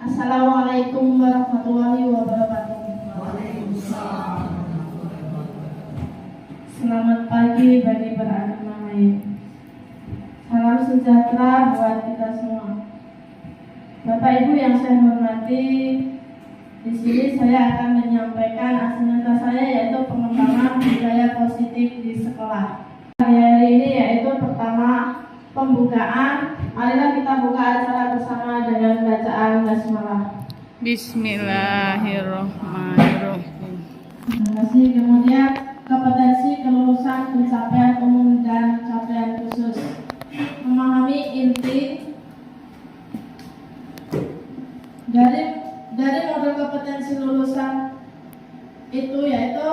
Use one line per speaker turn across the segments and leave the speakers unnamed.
Assalamualaikum warahmatullahi wabarakatuh. Selamat pagi bagi beragama lain. Salam sejahtera buat kita semua. Bapak Ibu yang saya hormati, di sini saya akan menyampaikan asineta saya, yaitu pengembangan budaya positif di sekolah. Hari ini yaitu pertama pembukaan. Marilah kita buka acara bersama dengan bacaan basmalah.
Bismillahirrahmanirrahim.
Terima kasih. Kemudian kompetensi kelulusan pencapaian umum dan capaian khusus. Memahami inti dari model kompetensi lulusan itu, yaitu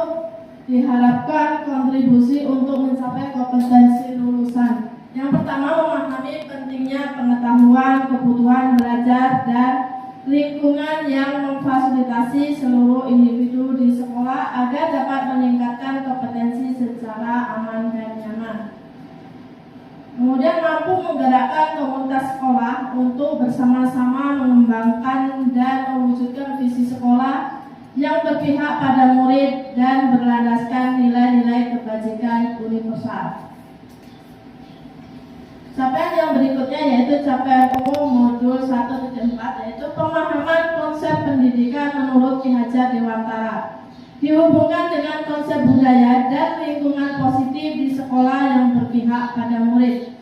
diharapkan kontribusi untuk mencapai kompetensi lulusan. Yang pertama, memahami pentingnya pengetahuan, kebutuhan belajar, dan lingkungan yang memfasilitasi seluruh individu di sekolah agar dapat meningkatkan kompetensi secara aman dan nyaman. Kemudian mampu menggerakkan komunitas sekolah untuk bersama-sama mengembangkan dan mewujudkan visi sekolah yang berpihak pada murid dan berlandaskan nilai-nilai kebajikan universal. Capaian yang berikutnya yaitu capaian umum modul 1.4, yaitu pemahaman konsep pendidikan menurut Ki Hajar Dewantara, dihubungkan dengan konsep budaya dan lingkungan positif di sekolah yang berpihak pada murid.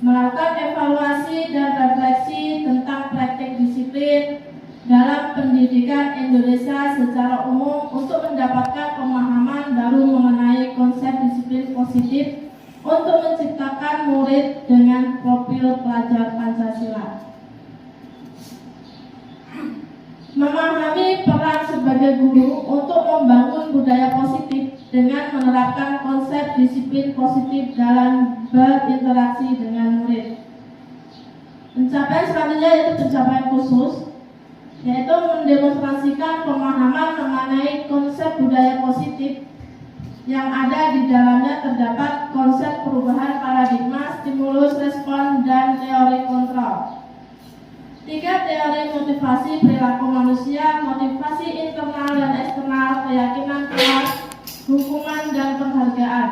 Melakukan evaluasi dan refleksi tentang praktik disiplin dalam pendidikan Indonesia secara umum untuk mendapatkan pemahaman baru mengenai konsep disiplin positif untuk menciptakan murid dengan profil pelajar Pancasila. Memahami peran sebagai guru untuk membangun budaya positif dengan menerapkan konsep disiplin positif dalam berinteraksi dengan murid. Pencapaian selanjutnya yaitu pencapaian khusus, yaitu mendemonstrasikan pemahaman mengenai konsep budaya positif yang ada di dalamnya terdapat konsep perubahan paradigma, stimulus, respon, dan teori kontrol. 3. Teori motivasi perilaku manusia, motivasi internal dan eksternal, keyakinan kelas, hukuman, dan penghargaan.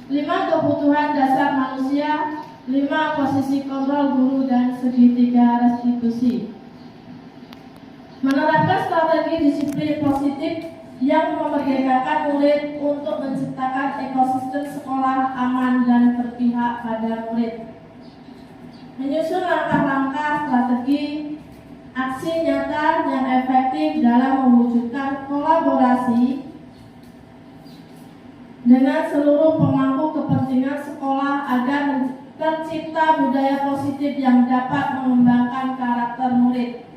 5. Kebutuhan dasar manusia. 5. Posisi kontrol guru dan segitiga restitusi. Menerapkan strategi disiplin positif yang memerdekakan murid untuk menciptakan ekosistem sekolah aman dan berpihak pada murid. Menyusun langkah-langkah strategi aksi nyata yang efektif dalam mewujudkan kolaborasi dengan seluruh pemangku kepentingan sekolah agar tercipta budaya positif yang dapat mengembangkan karakter murid.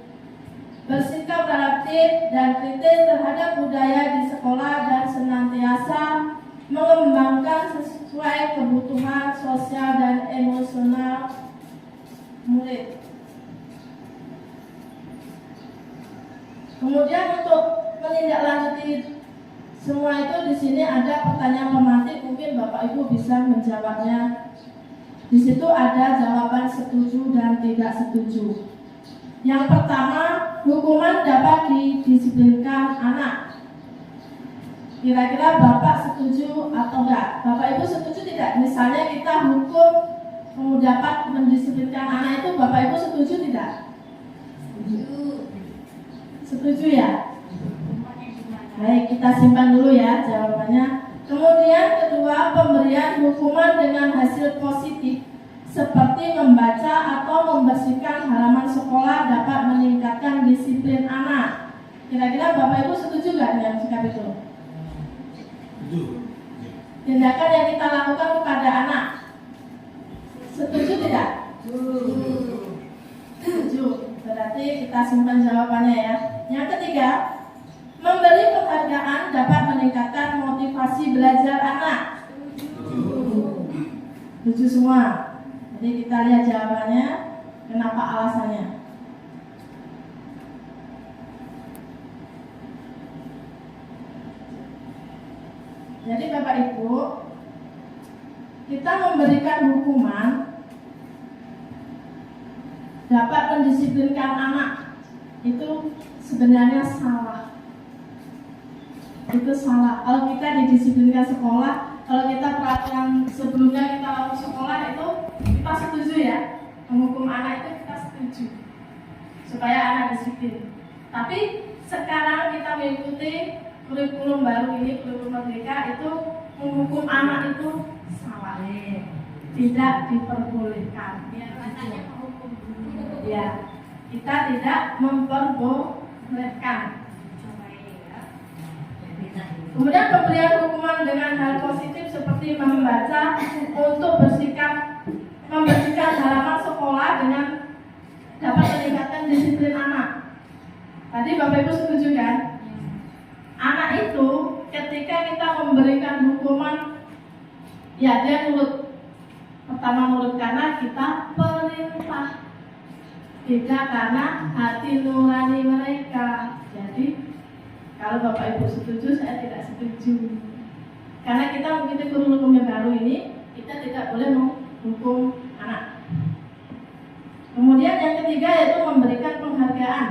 Bersikap adaptif dan kritis terhadap budaya di sekolah dan senantiasa mengembangkan sesuai kebutuhan sosial dan emosional murid. Kemudian untuk menindaklanjuti semua itu, di sini ada pertanyaan pemantik, mungkin Bapak Ibu bisa menjawabnya. Di situ ada jawaban setuju dan tidak setuju. Yang pertama, hukuman dapat didisiplinkan anak. Kira-kira Bapak setuju atau enggak? Bapak Ibu setuju tidak? Misalnya kita hukum dapat mendisiplinkan anak itu, Bapak Ibu setuju tidak? Setuju. Setuju ya? Baik, kita simpan dulu ya jawabannya. Kemudian kedua, pemberian hukuman dengan hasil positif seperti membaca atau membersihkan halaman sekolah dapat meningkatkan disiplin anak. Kira-kira Bapak Ibu setuju nggak dengan sikap itu? Setuju. Tindakan yang kita lakukan kepada anak, setuju tidak? Setuju. Berarti kita simpan jawabannya ya. Yang ketiga, memberi penghargaan dapat meningkatkan motivasi belajar anak. Setuju semua. Jadi kita lihat jawabannya, kenapa alasannya. Jadi Bapak Ibu, kita memberikan hukuman dapat mendisiplinkan anak itu sebenarnya salah. Itu salah. Kalau kita didisiplinkan sekolah, kalau kita perhatian sebelumnya kita waktu sekolah itu kita setuju ya, menghukum anak itu kita setuju supaya anak disiplin. Tapi sekarang kita mengikuti kurikulum baru ini, kurikulum merdeka, itu menghukum anak itu salah, tidak diperbolehkan. Ya, kita tidak memperbolehkan. Kemudian pemberian hukuman dengan hal positif seperti membaca untuk bersikap membersihkan halaman sekolah dengan dapat meningkatkan disiplin anak. Tadi Bapak Ibu setuju kan? Anak itu ketika kita memberikan hukuman, ya dia nurut. Pertama nurut karena kita perintah, tidak karena hati nurani mereka. Jadi kalau Bapak Ibu setuju, saya tidak setuju. Karena kita mengikuti kurikulum yang baru ini, kita tidak boleh menghukum anak. Kemudian yang ketiga yaitu memberikan penghargaan.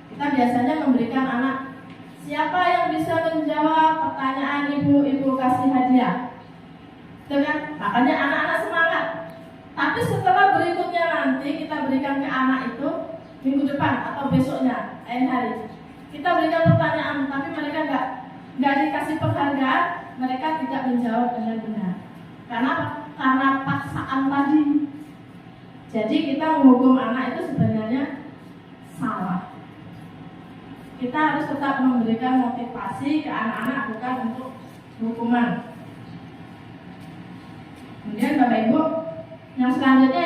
Kita biasanya memberikan anak, siapa yang bisa menjawab pertanyaan ibu kasih hadiah. Dengan makanya anak-anak semangat. Tapi setelah berikutnya nanti kita berikan ke anak itu minggu depan atau besoknya, lain hari. Kita berikan pertanyaan, tapi mereka nggak dikasih penghargaan, mereka tidak menjawab dengan benar. Karena paksaan tadi. Jadi kita menghukum anak itu sebenarnya salah. Kita harus tetap memberikan motivasi ke anak-anak, bukan untuk hukuman. Kemudian Bapak Ibu, yang selanjutnya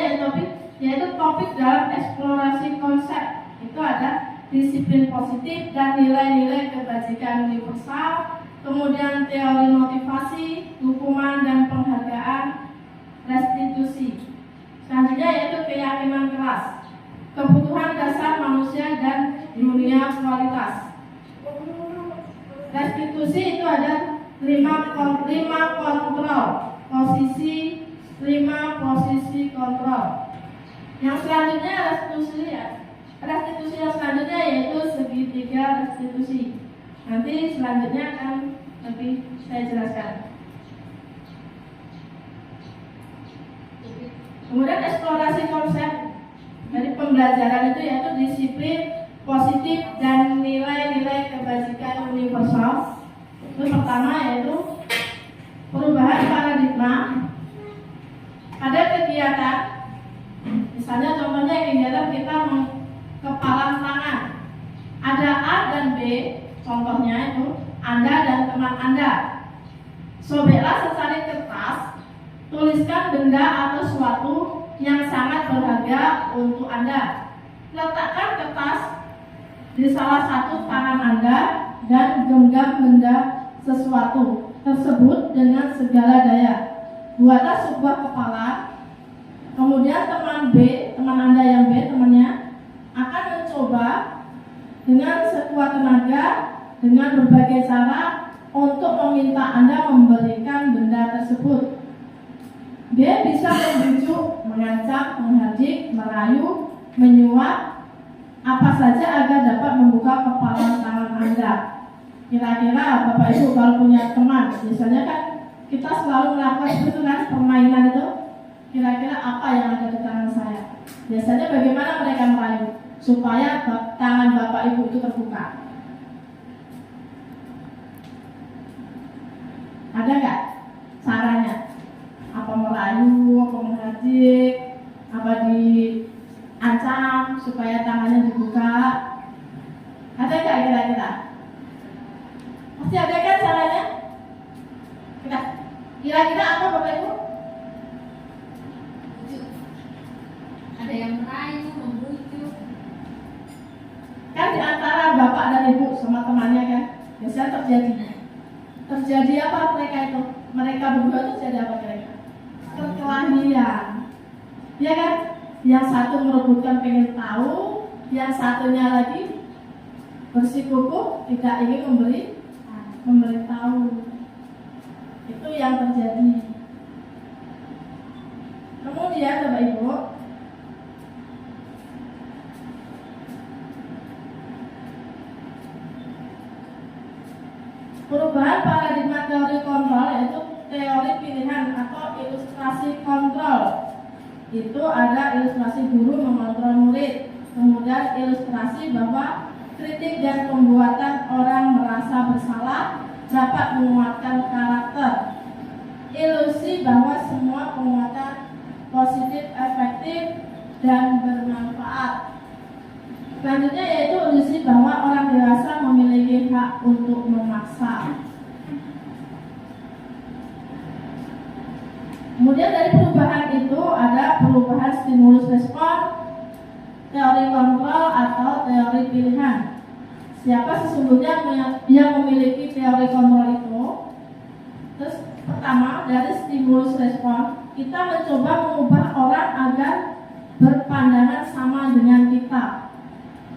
yaitu topik dalam eksplorasi konsep. Itu ada disiplin positif dan nilai-nilai kebajikan universal, kemudian teori motivasi, hukuman dan penghargaan, restitusi. Selanjutnya yaitu keyakinan keras, kebutuhan dasar manusia dan dunia kualitas. Restitusi itu ada 5 posisi kontrol. Yang selanjutnya restitusi ya. Restitusi yang selanjutnya yaitu segitiga restitusi. Nanti selanjutnya akan lebih saya jelaskan. Kemudian eksplorasi konsep dari pembelajaran itu yaitu disiplin positif dan nilai-nilai kebajikan universal. Itu pertama yaitu perubahan paradigma. Ada kegiatan, misalnya contohnya kegiatan kita kepalan tangan. Ada A dan B, contohnya itu Anda dan teman Anda. Sobeklah secari kertas, tuliskan benda atau sesuatu yang sangat berharga untuk Anda. Letakkan kertas di salah satu tangan Anda dan genggam benda sesuatu tersebut dengan segala daya. Buatlah sebuah kepala. Kemudian teman Anda yang B, temannya akan mencoba dengan sekuat tenaga dengan berbagai cara untuk meminta Anda memberikan benda tersebut. B bisa membujuk, mengancam, menghadik, merayu, menyuap, apa saja agar dapat membuka kepala tangan Anda. Kira-kira Bapak Ibu kalau punya teman, biasanya kan kita selalu melakukan itu kan, permainan itu. Kira-kira apa yang ada di tangan saya? Biasanya bagaimana mereka merayu supaya tangan Bapak Ibu itu terbuka? Ada nggak caranya? Apa merayu, apa menghadik, apa diancam supaya tangannya dibuka? Ada nggak kira-kira? Pasti ada kan caranya? Kira-kira apa Bapak Ibu?
Ada yang merayu, membujuk.
Kan di antara bapak dan ibu sama temannya kan biasanya terjadi apa mereka berdua itu terjadi apa kira-kira? Perkelahian, ya kan? Yang satu merebutkan pengen tahu, yang satunya lagi bersikukuh tidak ingin memberitahu. Itu yang terjadi. Kemudian Bapak Ibu, perubahan paradigma teori kontrol yaitu teori pilihan atau ilustrasi kontrol. Itu ada ilustrasi guru mengontrol murid, kemudian ilustrasi bahwa kritik dan pembuatan orang merasa bersalah dapat menguatkan karakter. Ilusi bahwa semua penguatan positif, efektif, dan bermanfaat. Selanjutnya yaitu ilusi bahwa orang dewasa memiliki hak untuk memaksa. Kemudian dari perubahan itu ada perubahan stimulus respon, teori kontrol atau teori pilihan. Siapa sesungguhnya yang memiliki teori kontrol itu? Terus pertama dari stimulus respon, kita mencoba mengubah orang agar berpandangan sama dengan kita.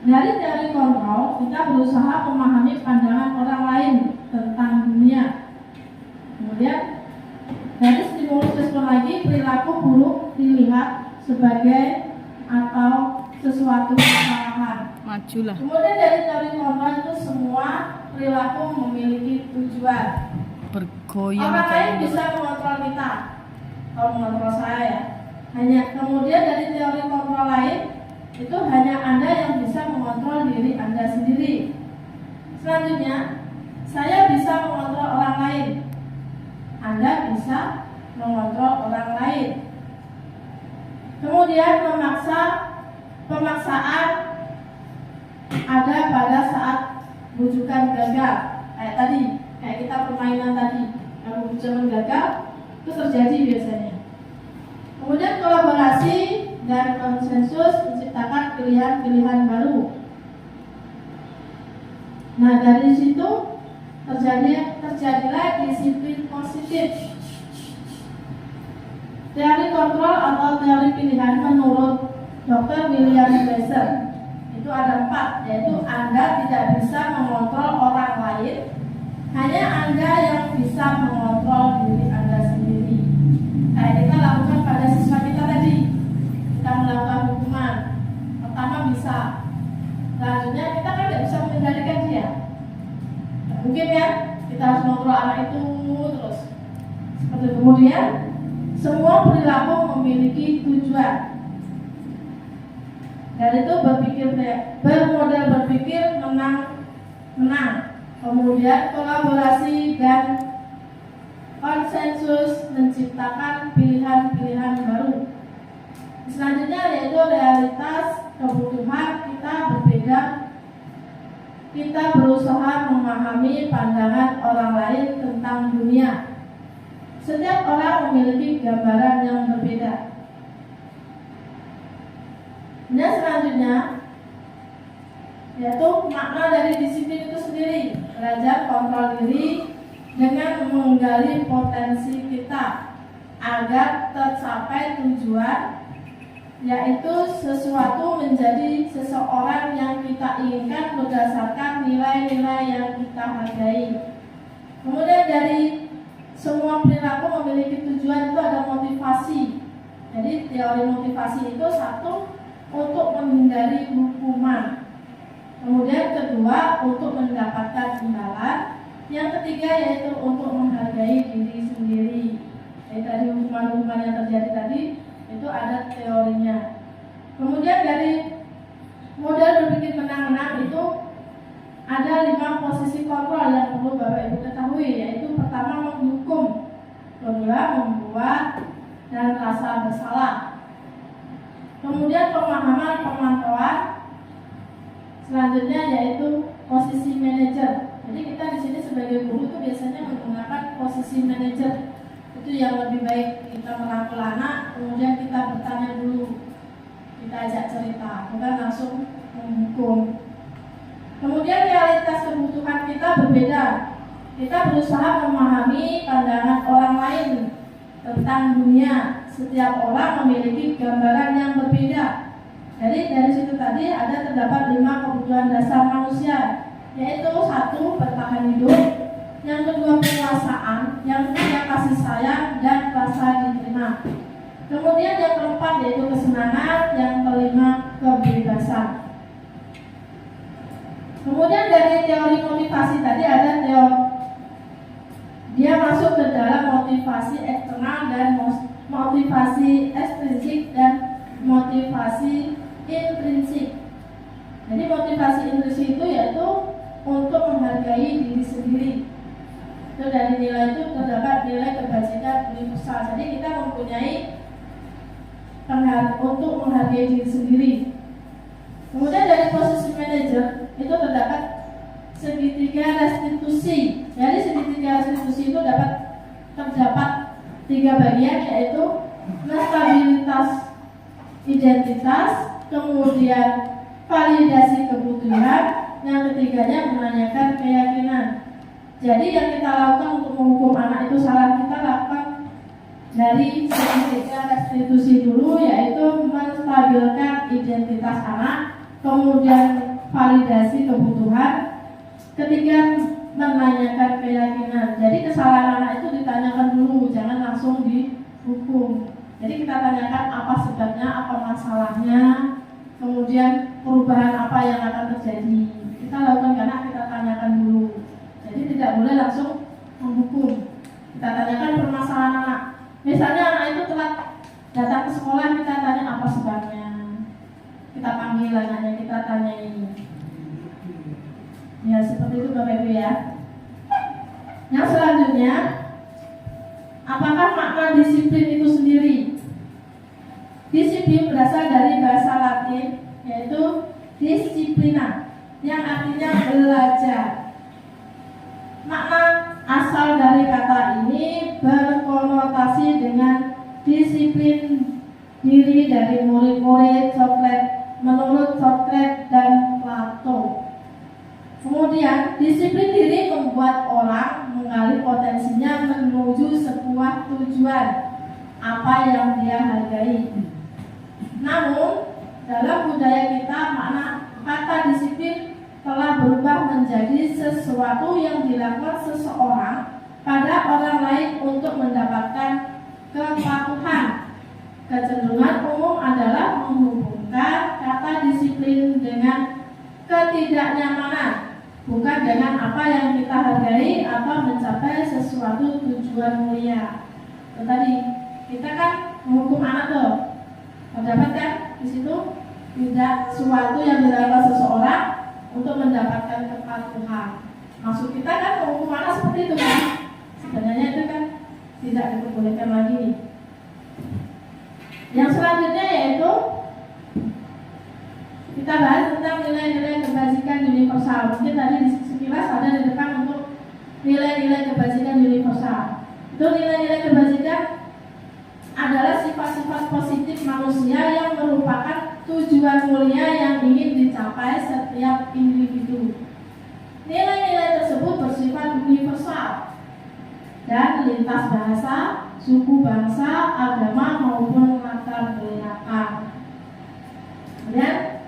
Dari teori kontrol, kita berusaha memahami pandangan orang lain tentang dunia. Kemudian dari stimulus respon lagi, perilaku buruk dilihat sebagai atau sesuatu kesalahan.
Majulah.
Kemudian dari teori kontrol itu semua perilaku memiliki tujuan.
Bergoyang
Orang lain
kayak
bisa mengontrol kita, kalau mengontrol saya. Hanya kemudian dari teori kontrol lain itu hanya Anda yang bisa mengontrol diri Anda sendiri. Selanjutnya, saya bisa mengontrol orang lain. Anda bisa mengontrol orang lain. Kemudian pemaksaan ada pada saat rujukan gagal. Kayak kita permainan tadi, kalau rujukan gagal itu terjadi biasanya. Kemudian kolaborasi dan konsensus menciptakan pilihan-pilihan baru. Nah, dari situ terjadilah disiplin positif. Teori kontrol atau teori pilihan menurut Dr. William Glasser itu ada 4, yaitu Anda tidak bisa mengontrol orang lain, hanya Anda yang bisa mengontrol diri Anda sendiri. Kayak kita lakukan pada siswa kita tadi, kita melakukan hukuman. Pertama bisa, selanjutnya kita kan tidak bisa mengendalikan dia. Mungkin ya, kita harus mengontrol anak itu terus. Seperti kemudian, semua perilaku memiliki tujuan. Dan itu bermodel berpikir menang. Kemudian kolaborasi dan konsensus menciptakan pilihan-pilihan baru. Selanjutnya yaitu realitas kebutuhan kita berbeda. Kita berusaha memahami pandangan orang lain tentang dunia. Setiap orang memiliki gambaran yang berbeda. Dan selanjutnya yaitu makna dari disiplin itu sendiri, belajar kontrol diri dengan menggali potensi kita agar tercapai tujuan, yaitu sesuatu menjadi seseorang yang kita inginkan berdasarkan nilai-nilai yang kita hargai. Kemudian dari semua perilaku memiliki tujuan itu ada motivasi. Jadi teori motivasi itu satu, untuk menghindari hukuman. Kemudian kedua, untuk mendapatkan imbalan. Yang ketiga yaitu untuk menghargai diri sendiri. Jadi dari hukuman-hukuman yang terjadi tadi itu ada teorinya. Kemudian dari model berpikir menang-menang itu ada 5 posisi kontrol yang perlu Bapak Ibu ketahui, yaitu pertama menghukum, kedua membuat dan rasa bersalah. Kemudian pemahaman pemantauan, selanjutnya yaitu posisi manajer. Jadi kita di sini sebagai guru itu biasanya menggunakan posisi manajer. Itu yang lebih baik kita merangkul anak, kemudian kita bertanya dulu, kita ajak cerita, bukan langsung menghukum. Kemudian realitas kebutuhan kita berbeda. Kita berusaha memahami pandangan orang lain tentang dunia. Setiap orang memiliki gambaran yang berbeda. Jadi dari situ tadi terdapat 5 kebutuhan dasar manusia, yaitu 1, bertahan hidup, yang kedua penguasaan, yang ketiga kasih sayang dan rasa diterima. Kemudian yang keempat yaitu kesenangan, yang kelima kebebasan. Kemudian dari teori motivasi tadi ada dia masuk ke dalam motivasi eksternal dan motivasi ekstrinsik dan motivasi intrinsik. Jadi motivasi intrinsik itu yaitu untuk menghargai diri sendiri. Itu dari nilai itu terdapat nilai kebajikan universal. Jadi kita mempunyai untuk menghargai diri sendiri. Kemudian dari posisi manajer itu terdapat segitiga restitusi. Jadi segitiga restitusi itu terdapat 3 bagian, yaitu stabilitas identitas, kemudian validasi kebutuhan, yang ketiganya menanyakan keyakinan. Jadi yang kita lakukan untuk menghukum anak itu salah, kita lakukan dari segitiga restitusi dulu, yaitu menstabilkan identitas anak, kemudian validasi kebutuhan, ketiga menanyakan keyakinan. Jadi kesalahan anak itu ditanyakan dulu, jangan langsung dihukum. Jadi kita tanyakan apa sebabnya, apa masalahnya, kemudian perubahan apa yang akan terjadi. Kita lakukan karena kita tanyakan dulu. Jadi tidak boleh langsung menghukum. Kita tanyakan permasalahan anak. Misalnya anak itu telat datang ke sekolah, kita tanya apa sebabnya. Kita panggil anaknya, kita tanyai. Ya seperti itu Bapak Ibu ya. Yang selanjutnya, apakah makna disiplin itu sendiri? Disiplin berasal dari bahasa Latin, yaitu disciplina, yang artinya belajar. Makna asal dari kata ini berkonotasi dengan disiplin diri dari murid-murid menurut Socrates dan Plato. Kemudian disiplin diri membuat orang mengalih potensinya menuju sebuah tujuan apa yang dia hargai. Namun dalam budaya kita makna kata disiplin telah berubah menjadi sesuatu yang dilakukan seseorang pada orang lain untuk mendapatkan kepatuhan. Kecenderungan umum adalah menghubungkan kata disiplin dengan ketidaknyamanan, bukan dengan apa yang kita hargai atau mencapai sesuatu tujuan mulia. Tadi kita kan menghukum anak tuh, terdapat kan di situ tidak sesuatu yang dilakukan seseorang untuk mendapatkan kepatuhan. Maksud kita kan menghukum anak seperti itu kan? Sebenarnya itu kan tidak diperbolehkan lagi. Yang selanjutnya yaitu kita bahas tentang nilai-nilai kebajikan universal. Mungkin tadi di sekilas ada di depan untuk nilai-nilai kebajikan universal. Itu nilai-nilai kebajikan adalah sifat-sifat positif manusia yang merupakan tujuan mulia yang ingin dicapai setiap individu. Nilai-nilai tersebut bersifat universal dan lintas bahasa, suku bangsa, agama maupun latar belakang. Kemudian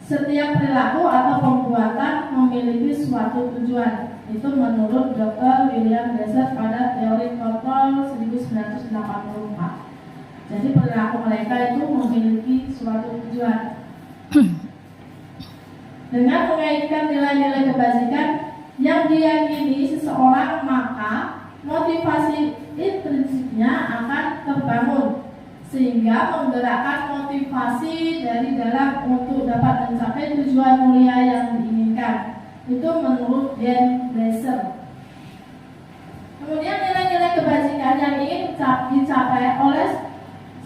setiap perilaku atau perbuatan memiliki suatu tujuan. Itu menurut Dr. William Glasser pada teori kontrol 1984. Jadi perilaku mereka itu memiliki suatu tujuan. Dengan mengaitkan nilai-nilai kebajikan yang diyakini seseorang, maka motivasi intrinsiknya akan terbangun sehingga menggerakkan motivasi dari dalam untuk dapat mencapai tujuan mulia yang diinginkan. Itu menurut Dan Glasser. Kemudian nilai-nilai kebajikan yang ingin dicapai oleh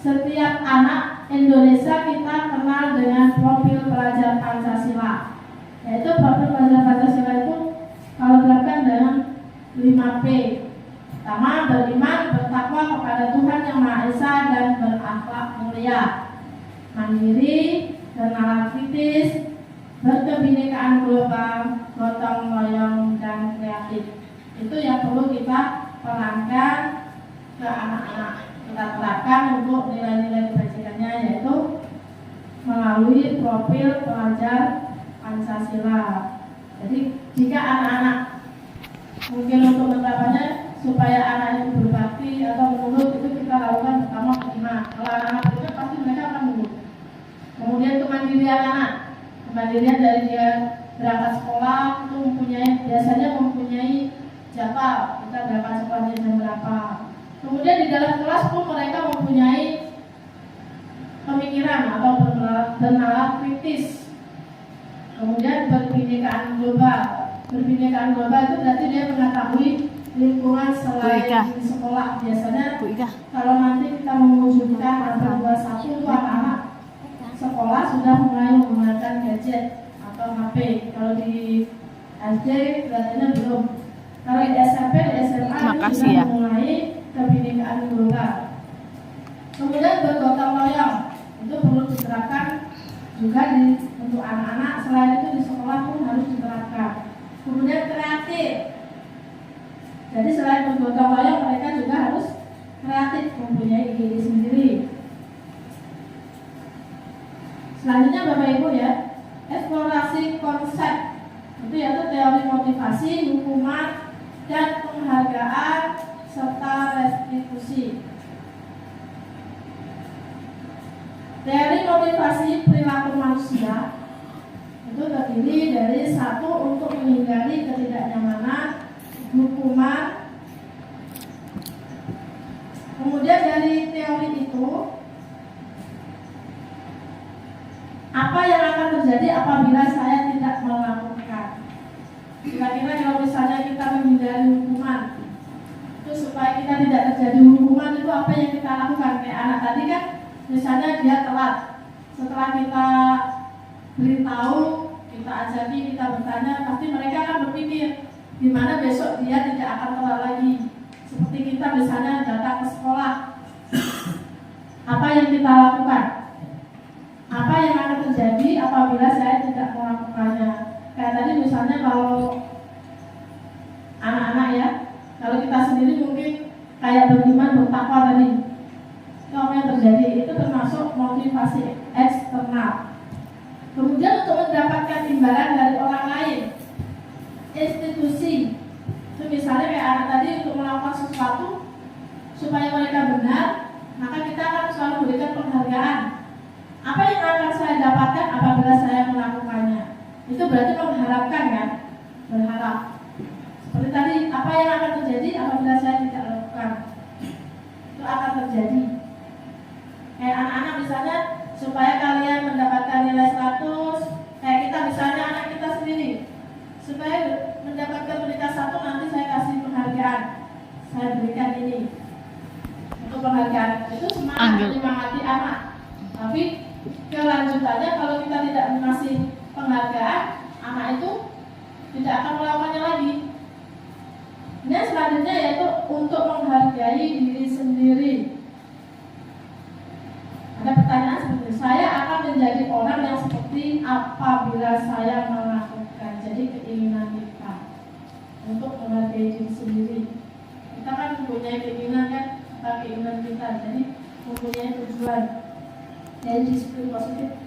setiap anak Indonesia kita kenal dengan profil pelajar Pancasila. Yaitu profil pelajar Pancasila itu kalau diterapkan dengan 5P. Pertama, beriman, bertakwa kepada Tuhan Yang Maha Esa dan berakhlak mulia. Mandiri, bernalar kritis, berkebinekaan global, gotong royong dan kreatif. Itu yang perlu kita perankan ke anak-anak. Kita terapkan untuk nilai-nilai kebajikannya, yaitu melalui profil pelajar Pancasila. Jadi jika anak-anak mungkin untuk menerapkannya supaya anak itu berbakti atau menurut, itu kita lakukan pertama beriman. Kalau anak beriman pasti mereka akan menurut. Kemudian kemandirian anak, kemandirian dari dia berangkat sekolah itu biasanya mempunyai jadwal. Kita kita dapat sekolahnya jam berapa. Kemudian di dalam kelas pun mereka mempunyai pemikiran atau bernalar kritis. Kemudian berbinekaan global. Berbinekaan global itu berarti dia mengetahui lingkungan selain di sekolah. Biasanya kalau nanti kita mewujudkan Android 21 itu anak-anak sekolah sudah mulai menggunakan gadget atau HP. Kalau di SD berarti belum. Kalau di SMP, di SMA sudah mulai kebinekaan global. Kemudian bergotong royong itu perlu diterapkan juga untuk anak-anak. Selain itu di sekolah pun harus diterapkan. Kemudian kreatif. Jadi selain bergotong royong mereka juga harus kreatif, mempunyai ide sendiri. Selanjutnya Bapak Ibu ya, eksplorasi konsep itu yaitu teori motivasi, hukuman, dan penghargaan serta restitusi. Teori motivasi perilaku manusia itu terdiri dari satu, untuk menghindari ketidaknyamanan, hukuman. Kemudian dari teori itu, apa yang akan terjadi apabila saya tidak melakukan? Kira-kira kalau misalnya kita menghindari hukuman, itu supaya kita tidak terjadi hukuman, itu apa yang kita lakukan? Kayak anak tadi kan, misalnya dia telat, setelah kita beritahu, kita ajari, kita bertanya, pasti mereka akan berpikir gimana besok dia tidak akan telat lagi. Seperti kita misalnya datang ke sekolah, apa yang kita lakukan? Apa yang akan terjadi apabila saya tidak melakukannya? Kayak tadi misalnya kalau anak-anak ya, kalau kita sendiri mungkin kayak beriman, bertakwa tadi, itu apa yang terjadi? Itu termasuk motivasi eksternal. Kemudian untuk mendapatkan imbalan dari orang lain, institusi, itu misalnya kayak anak tadi untuk melakukan sesuatu supaya mereka benar, maka kita akan selalu berikan penghargaan. Apa yang akan saya dapatkan apabila saya melakukannya? Itu berarti mengharapkan kan? Berharap. Seperti tadi, apa yang akan terjadi apabila saya tidak lakukan? Itu akan terjadi. Kayak anak-anak misalnya, supaya kalian mendapatkan nilai 100, kayak kita misalnya anak kita sendiri, supaya mendapatkan peringkat 1 nanti saya kasih penghargaan, saya berikan ini untuk penghargaan. Itu semangat menyemangati anak. Tapi kelanjutannya kalau kita tidak mengasih penghargaan, anak itu tidak akan melakukannya lagi. Nah selanjutnya yaitu untuk menghargai diri sendiri. Ada pertanyaan seperti saya akan menjadi orang yang seperti apabila saya melakukan. Jadi keinginan kita untuk menghargai diri sendiri. Kita kan mempunyai keinginan kan, keinginan kita. Jadi mempunyai tujuan. Jadi disiplin positif.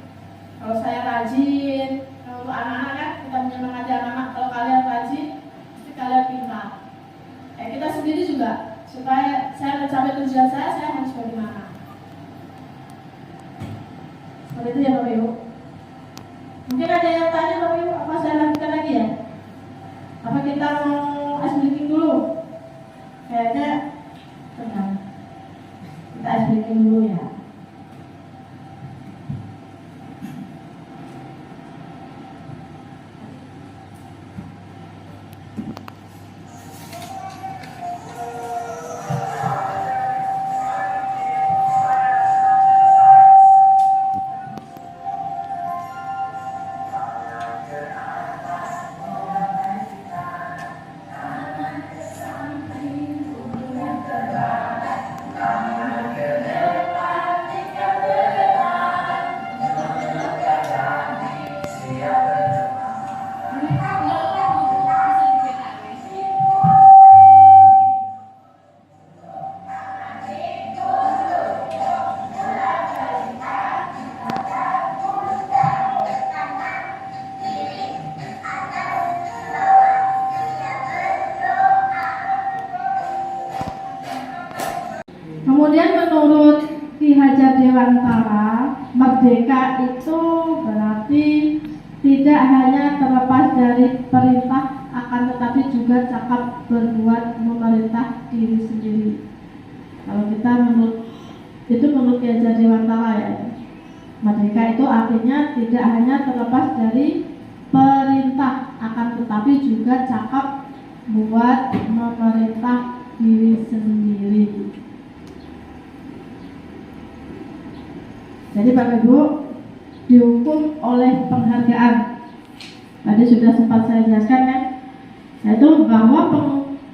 Kalau saya rajin, kalau anak-anak kan kita menyemangati anak-anak. Kalau kalian rajin, pasti kalian pintar. Kita sendiri juga, supaya saya mencapai tujuan saya harus bagaimana? Seperti itu ya Bapak Ibu. Mungkin ada yang tanya Bapak Ibu, apa saya lanjutkan lagi ya? Apa kita mau ice breaking dulu? Kayaknya tenang. Kita ice breaking dulu ya. Kemudian menurut Ki Hajar Dewantara, merdeka itu berarti tidak hanya terlepas dari perintah akan tetapi juga cakap berbuat memerintah diri sendiri. Kalau kita menurut Ki Dewantara ya, merdeka itu artinya tidak hanya terlepas dari perintah, akan tetapi juga cakap buat memerintah diri sendiri. Jadi Bapak Ibu dihukum oleh penghargaan. Tadi sudah sempat saya jelaskan kan, yaitu bahwa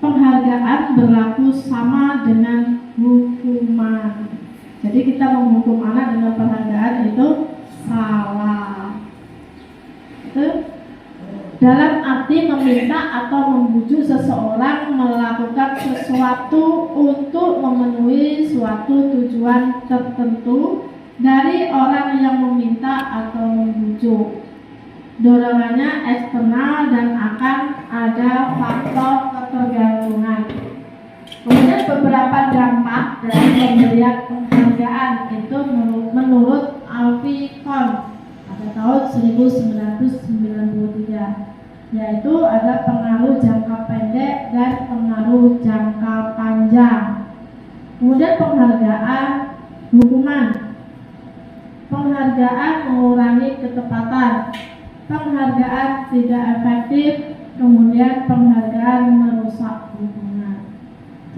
penghargaan berlaku sama dengan hukuman. Jadi kita menghukum anak dengan penghargaan itu salah. Itu dalam arti meminta atau membujuk seseorang melakukan sesuatu untuk memenuhi suatu tujuan tertentu dari orang yang meminta atau membujuk. Dorongannya eksternal dan akan ada faktor ketergantungan. Kemudian beberapa dampak dari pemberian penghargaan itu menurut Alfie Kohn pada tahun 1993, yaitu ada pengaruh jangka pendek dan pengaruh jangka panjang. Kemudian penghargaan hukuman. Penghargaan mengurangi ketepatan, penghargaan tidak efektif, kemudian penghargaan merusak hubungan.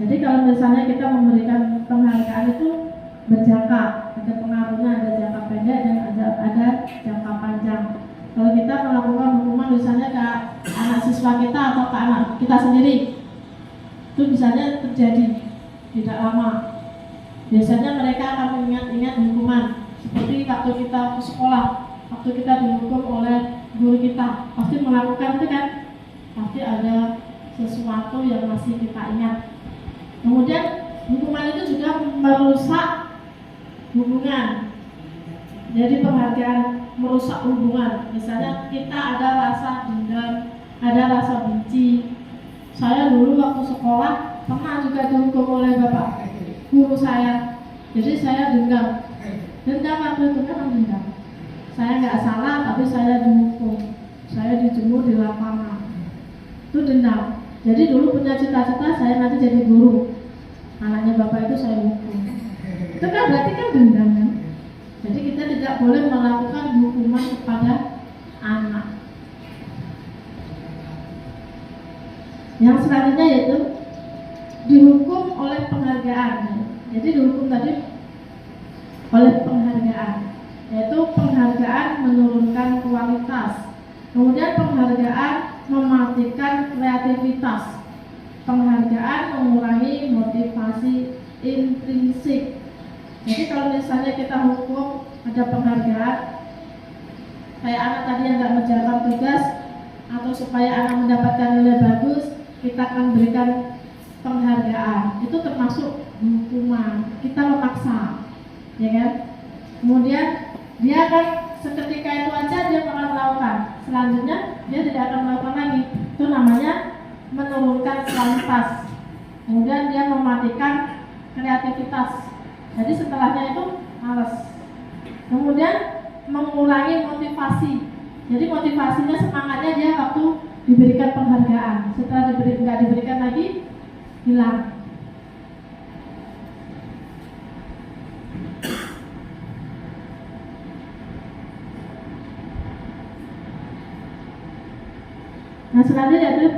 Jadi kalau misalnya kita memberikan penghargaan itu berjangka, ada pengaruhnya, ada jangka pendek dan ada jangka panjang. Kalau kita melakukan hukuman misalnya ke anak siswa kita atau ke anak kita sendiri, itu misalnya terjadi tidak lama. Biasanya mereka akan mengingat-ingat hukuman. Seperti waktu kita ke sekolah, waktu kita dihukum oleh guru kita, pasti melakukan itu kan, pasti ada sesuatu yang masih kita ingat. Kemudian hukuman itu juga merusak hubungan. Jadi penghargaan merusak hubungan. Misalnya kita ada rasa dendam, ada rasa benci. Saya dulu waktu sekolah pernah juga dihukum oleh bapak guru saya. Jadi saya dendam waktu itu kan dendam. Saya nggak salah tapi saya dihukum, saya dijemur di lapangan. Itu dendam. Jadi dulu punya cita-cita saya nanti jadi guru. Anaknya bapak itu saya hukum. Itu kan berarti kan dendam kan? Jadi kita tidak boleh melakukan hukuman kepada anak. Yang selanjutnya yaitu dihukum oleh penghargaan. Jadi dihukum tadi oleh penghargaan, yaitu penghargaan menurunkan kualitas, kemudian penghargaan mematikan kreativitas, penghargaan mengurangi motivasi intrinsik. Jadi kalau misalnya kita hukum ada penghargaan, kayak anak tadi yang nggak menjalankan tugas atau supaya anak mendapatkan nilai bagus, kita akan berikan penghargaan. Itu termasuk hukuman, kita memaksa. Ya kan? Kemudian dia akan seketika itu aja dia akan melakukan. Selanjutnya dia tidak akan melakukan lagi. Itu namanya menurunkan kualitas. Kemudian dia mematikan kreativitas. Jadi setelahnya itu malas. Kemudian mengurangi motivasi. Jadi motivasinya, semangatnya dia waktu diberikan penghargaan. Setelah nggak diberikan lagi, hilang. Nah selanjutnya itu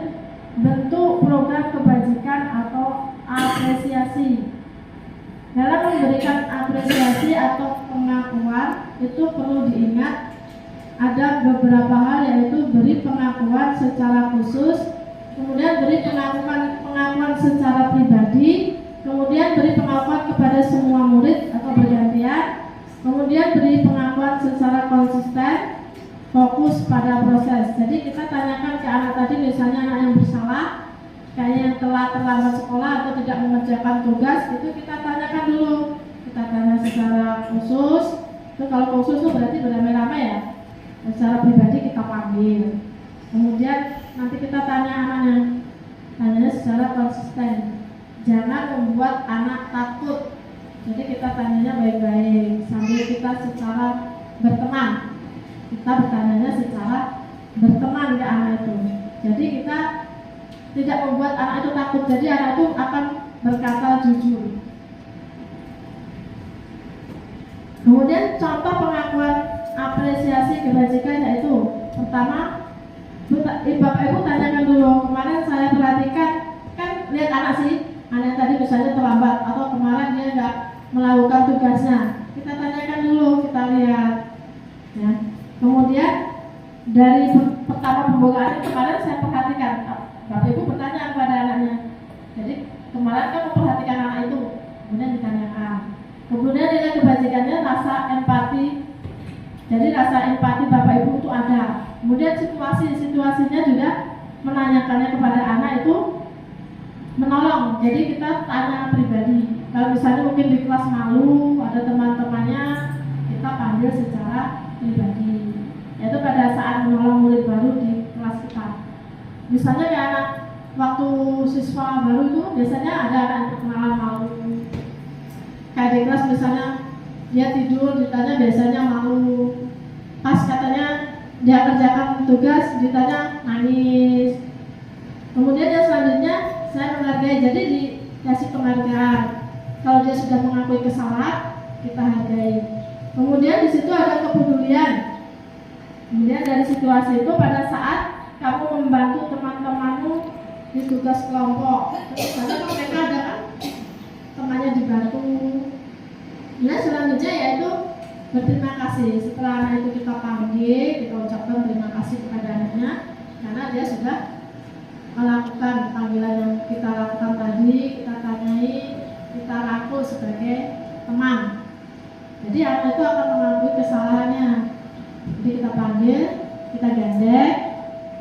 bentuk program kebajikan atau apresiasi. Dalam memberikan apresiasi atau pengakuan itu perlu diingat ada beberapa hal, yaitu beri pengakuan secara khusus, kemudian beri pengakuan secara pribadi, kemudian beri pengakuan kepada semua murid atau bergantian, kemudian beri pengakuan secara konsisten, fokus pada proses. Jadi kita tanyakan ke anak tadi, misalnya anak yang bersalah, kayak yang telah terlambat sekolah atau tidak mengerjakan tugas, itu kita tanyakan dulu. Kita tanya secara khusus. Itu kalau khusus itu berarti beramai-ramai ya. Secara pribadi kita panggil. Kemudian nanti kita tanya anaknya, tanyanya secara konsisten. Jangan membuat anak takut. Jadi kita tanyanya baik-baik sambil kita secara berteman. Kita bertanya secara berteman ke anak itu. Jadi kita tidak membuat anak itu takut. Jadi anak itu akan berkata jujur. Kemudian contoh pengakuan apresiasi kebajikan yaitu pertama, Bapak Ibu tanyakan dulu, kemarin saya perhatikan, kan lihat anak sih, anak tadi misalnya terlambat atau kemarin dia nggak melakukan tugasnya. Kita tanyakan dulu, kita lihat. Ya. Kemudian dari pertama pembukaan kemarin saya perhatikan, Bapak Ibu bertanya kepada anaknya. Jadi kemarin kan memperhatikan anak itu, kemudian ditanyakan. Kemudian dengan kebajikannya rasa empati. Jadi rasa empati Bapak Ibu itu ada. Kemudian situasinya juga menanyakannya kepada anak itu menolong. Jadi kita tanya pribadi. Kalau misalnya mungkin di kelas malu, ada teman-temannya, kita panggil secara pribadi. Yaitu pada saat menolong murid baru di kelas kita. Misalnya kayak anak waktu siswa baru itu biasanya ada anak yang perkenalan malu. Kayak di kelas misalnya dia tidur ditanya biasanya malu. Pas katanya dia kerjakan tugas ditanya nangis. Kemudian yang selanjutnya saya menghargai, jadi dikasih penghargaan. Kalau dia sudah mengakui kesalahan, kita hargai. Kemudian di situ ada kepedulian. Kemudian dari situasi itu pada saat kamu membantu teman-temanmu di tugas kelompok, misalnya kalau mereka ada kan temannya dibantu. Nah selanjutnya yaitu berterima kasih. Setelah anak itu kita panggil, kita ucapkan terima kasih kepada anaknya karena dia sudah melakukan panggilan yang kita lakukan tadi, kita tanyai, kita rangkul sebagai teman. Jadi anak itu akan mengakui kesalahannya. Jadi kita panggil, kita gandeng,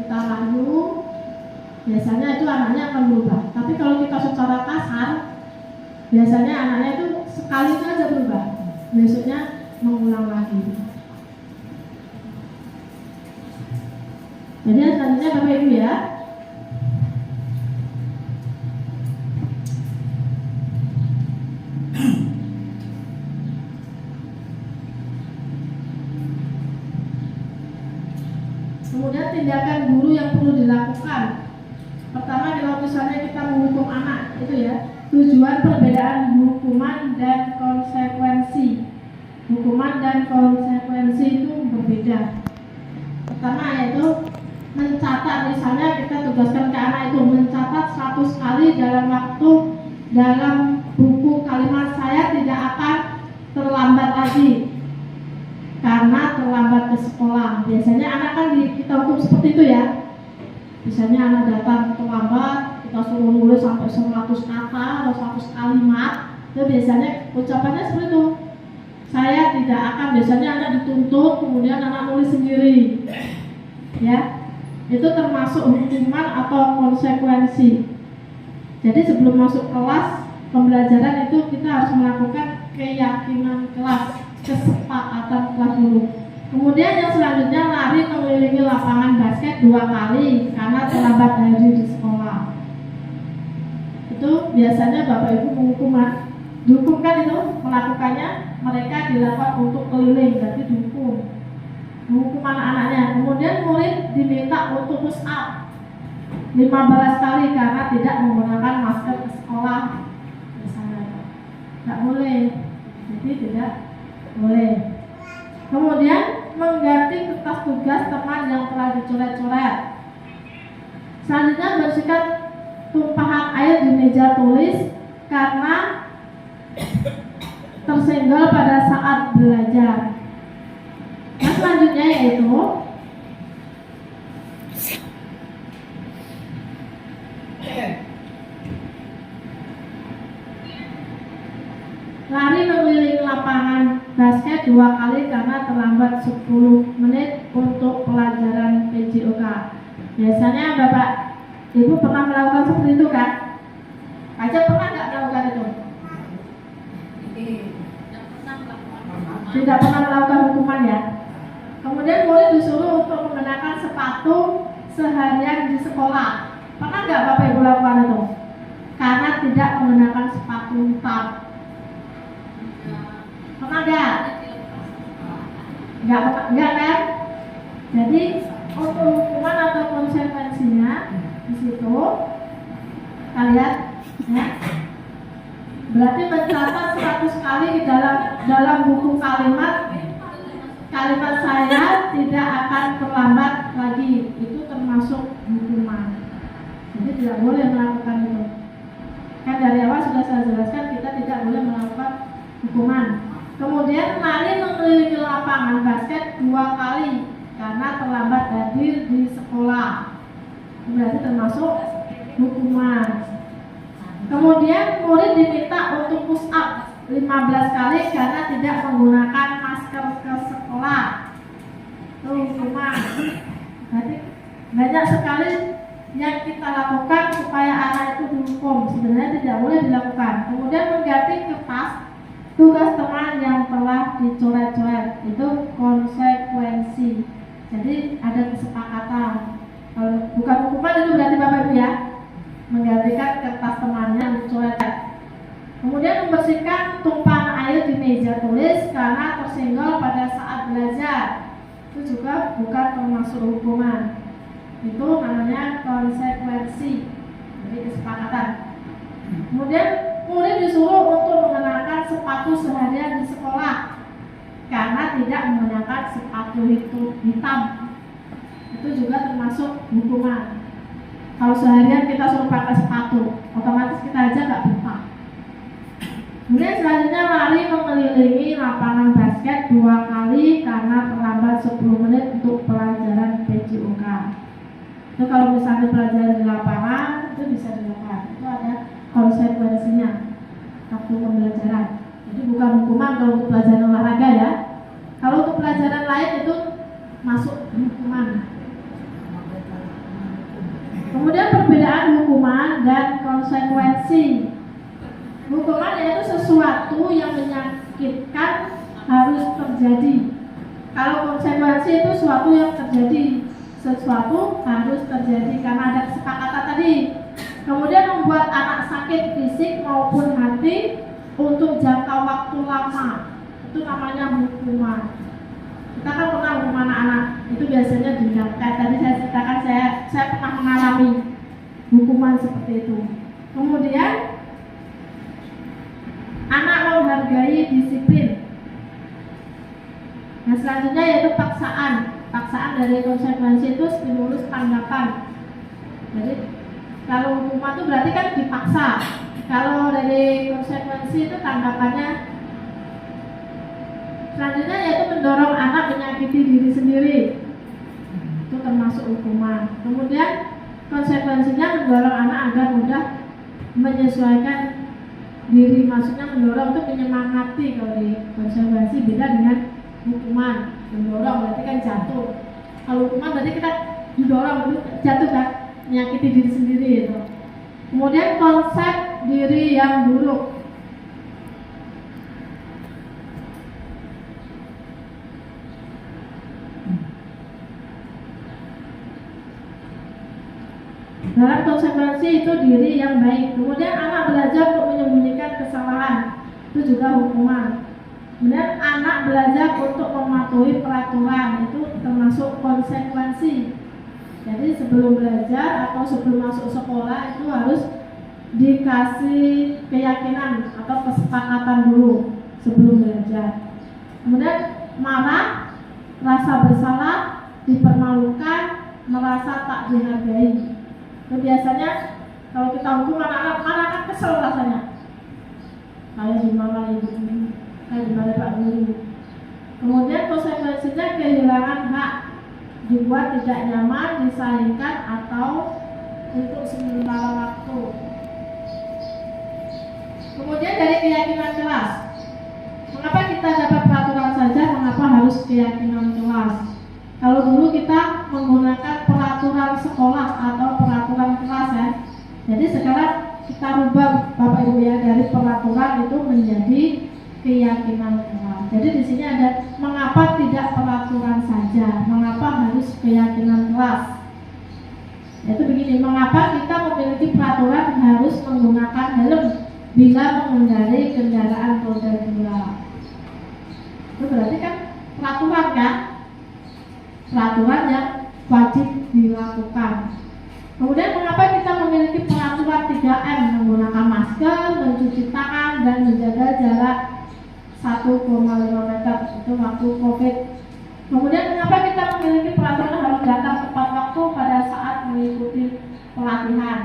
kita rayu, biasanya itu anaknya akan berubah. Tapi kalau kita secara kasar, biasanya anaknya itu sekali saja berubah, besoknya mengulang lagi. Jadi selanjutnya Bapak Ibu ya. Kemudian tindakan guru yang perlu dilakukan. Pertama kalau misalnya kita menghukum anak itu ya, tujuan perbedaan hukuman dan konsekuensi. Hukuman dan konsekuensi itu berbeda. Pertama yaitu mencatat, misalnya kita tugaskan ke anak itu mencatat 100 kali dalam buku kalimat saya tidak akan terlambat lagi karena terlambat ke sekolah. Biasanya anak kan kita hukum seperti itu ya. Misalnya anak datang terlambat, kita suruh nulis sampai 100 kata atau 100 kalimat. Itu biasanya ucapannya seperti itu. Saya tidak akan, biasanya anak dituntut, kemudian anak nulis sendiri. Ya. Itu termasuk hukuman atau konsekuensi. Jadi sebelum masuk kelas pembelajaran itu kita harus melakukan keyakinan kelas, kesepakatan kelas dulu. Kemudian yang selanjutnya lari mengelilingi lapangan basket 2 kali karena terlambat hadir di sekolah. Itu biasanya Bapak Ibu dihukumkan itu melakukannya, mereka dilakukan untuk keliling, berarti dihukum. Menghukum anak-anaknya. Kemudian murid diminta untuk push up 15 kali karena tidak menggunakan masker ke sekolah. Misalnya, tidak boleh. Jadi tidak boleh. Kemudian mengganti kertas tugas teman yang telah dicoret-coret. Selanjutnya bersihkan tumpahan air di meja tulis karena tersenggol pada saat belajar. Yang selanjutnya yaitu lari mengelilingi lapangan basket 2 kali karena terlambat 10 menit untuk pelajaran PJOK. Biasanya Bapak Ibu pernah melakukan seperti itu kan? Aja pernah nggak melakukan itu? Tidak pernah melakukan hukuman ya. Kemudian murid disuruh untuk mengenakan sepatu seharian di sekolah. Pernah nggak Bapak Ibu lakukan itu? Karena tidak mengenakan sepatu tat. Pernah nggak? Nggak kan? Jadi untuk hukuman atau konsekuensinya di situ kalian ya. Berarti mencatat 100 kali di dalam buku kalimat saya tidak akan terlambat lagi, itu termasuk hukuman. Jadi tidak boleh melakukan itu. Kan dari awal sudah saya jelaskan kita tidak boleh melakukan hukuman. Kemudian lari mengelilingi lapangan basket 2 kali karena terlambat hadir di sekolah, berarti termasuk hukuman. Kemudian murid diminta untuk push up 15 kali karena tidak menggunakan masker ke sekolah, itu hukuman. Berarti banyak sekali yang kita lakukan supaya anak itu dihukum, sebenarnya tidak boleh dilakukan. Kemudian mengganti kertas tugas teman yang telah dicoret-coret, itu konsekuensi. Jadi ada kesepakatan. Kalau bukan hukuman itu berarti Bapak Ibu ya, menggantikan kertas temannya yang dicoret. Kemudian membersihkan tumpahan air di meja tulis karena tersenggol pada saat belajar, itu juga bukan termasuk hukuman. Itu namanya konsekuensi, jadi kesepakatan. Kemudian murid disuruh untuk mengenakan sepatu seharian di sekolah karena tidak menggunakan sepatu hitam, itu juga termasuk hukuman. Kalau seharian kita suruh pakai sepatu, otomatis kita aja nggak betah. Kemudian selanjutnya lari mengelilingi lapangan basket 2 kali karena terlambat 10 menit untuk pelajaran PJOK. Itu kalau misalnya pelajaran di lapangan itu bisa dilakukan, itu ada konsekuensinya waktu pembelajaran. Jadi bukan hukuman kalau untuk pelajaran olahraga ya. Kalau untuk pelajaran lain itu masuk hukuman. Kemudian perbedaan hukuman dan konsekuensi. Hukuman yaitu sesuatu yang menyakitkan harus terjadi. Kalau konsekuensi itu sesuatu yang terjadi, sesuatu harus terjadi karena ada kesepakatan tadi. Kemudian membuat anak sakit fisik maupun hati untuk jangka waktu lama, itu namanya hukuman. Kita kan pernah hukum anak-anak, itu biasanya dendam. Kayak tadi saya ceritakan, saya pernah mengalami hukuman seperti itu. Kemudian anak menghargai disiplin. Nah selanjutnya yaitu paksaan. Paksaan dari konsekuensi itu stimulus tanggapan. Jadi kalau hukuman itu berarti kan dipaksa. Kalau dari konsekuensi itu tanggapannya. Selanjutnya yaitu mendorong anak menyakiti diri sendiri, itu termasuk hukuman. Kemudian konsekuensinya mendorong anak agar mudah menyesuaikan diri, maksudnya mendorong untuk menyemangati. Kalau di konsekuensi beda dengan hukuman. Mendorong berarti kan jatuh. Kalau hukuman berarti kita didorong jatuh kan, menyakiti diri sendiri itu. Kemudian konsep diri yang buruk. Dalam konsekuensi itu diri yang baik. Kemudian anak belajar untuk menyembunyikan kesalahan, itu juga hukuman. Kemudian anak belajar untuk mematuhi peraturan, itu termasuk konsekuensi. Jadi sebelum belajar atau sebelum masuk sekolah itu harus dikasih keyakinan atau kesepakatan dulu sebelum belajar. Kemudian marah, rasa bersalah, dipermalukan, merasa tak dihargai. Itu biasanya kalau kita hukum anak-anak, anak-anak kesel rasanya. Kayak dimarahin ibu ini, kayak dimarahin pak guru. Kemudian konsekuensinya kehilangan hak, dibuat tidak nyaman, disayangkan atau untuk sementara waktu. Kemudian dari keyakinan kelas. Mengapa kita dapat peraturan saja? Mengapa harus keyakinan kelas? Kalau dulu kita menggunakan peraturan sekolah atau peraturan kelas ya. Jadi sekarang kita rubah Bapak Ibu ya, dari peraturan itu menjadi keyakinan kelas. Jadi di sini ada mengapa tidak peraturan saja, mengapa harus keyakinan kelas. Itu begini, mengapa kita memiliki peraturan harus menggunakan helm bila mengendarai kendaraan roda 2. Itu berarti kan peraturan kan? Peraturan yang wajib dilakukan. Kemudian mengapa kita memiliki peraturan 3M, menggunakan masker, mencuci tangan, dan menjaga jarak 1,5 meter. Itu waktu COVID. Kemudian kenapa kita memiliki peraturan harus datang tepat waktu pada saat mengikuti pelatihan?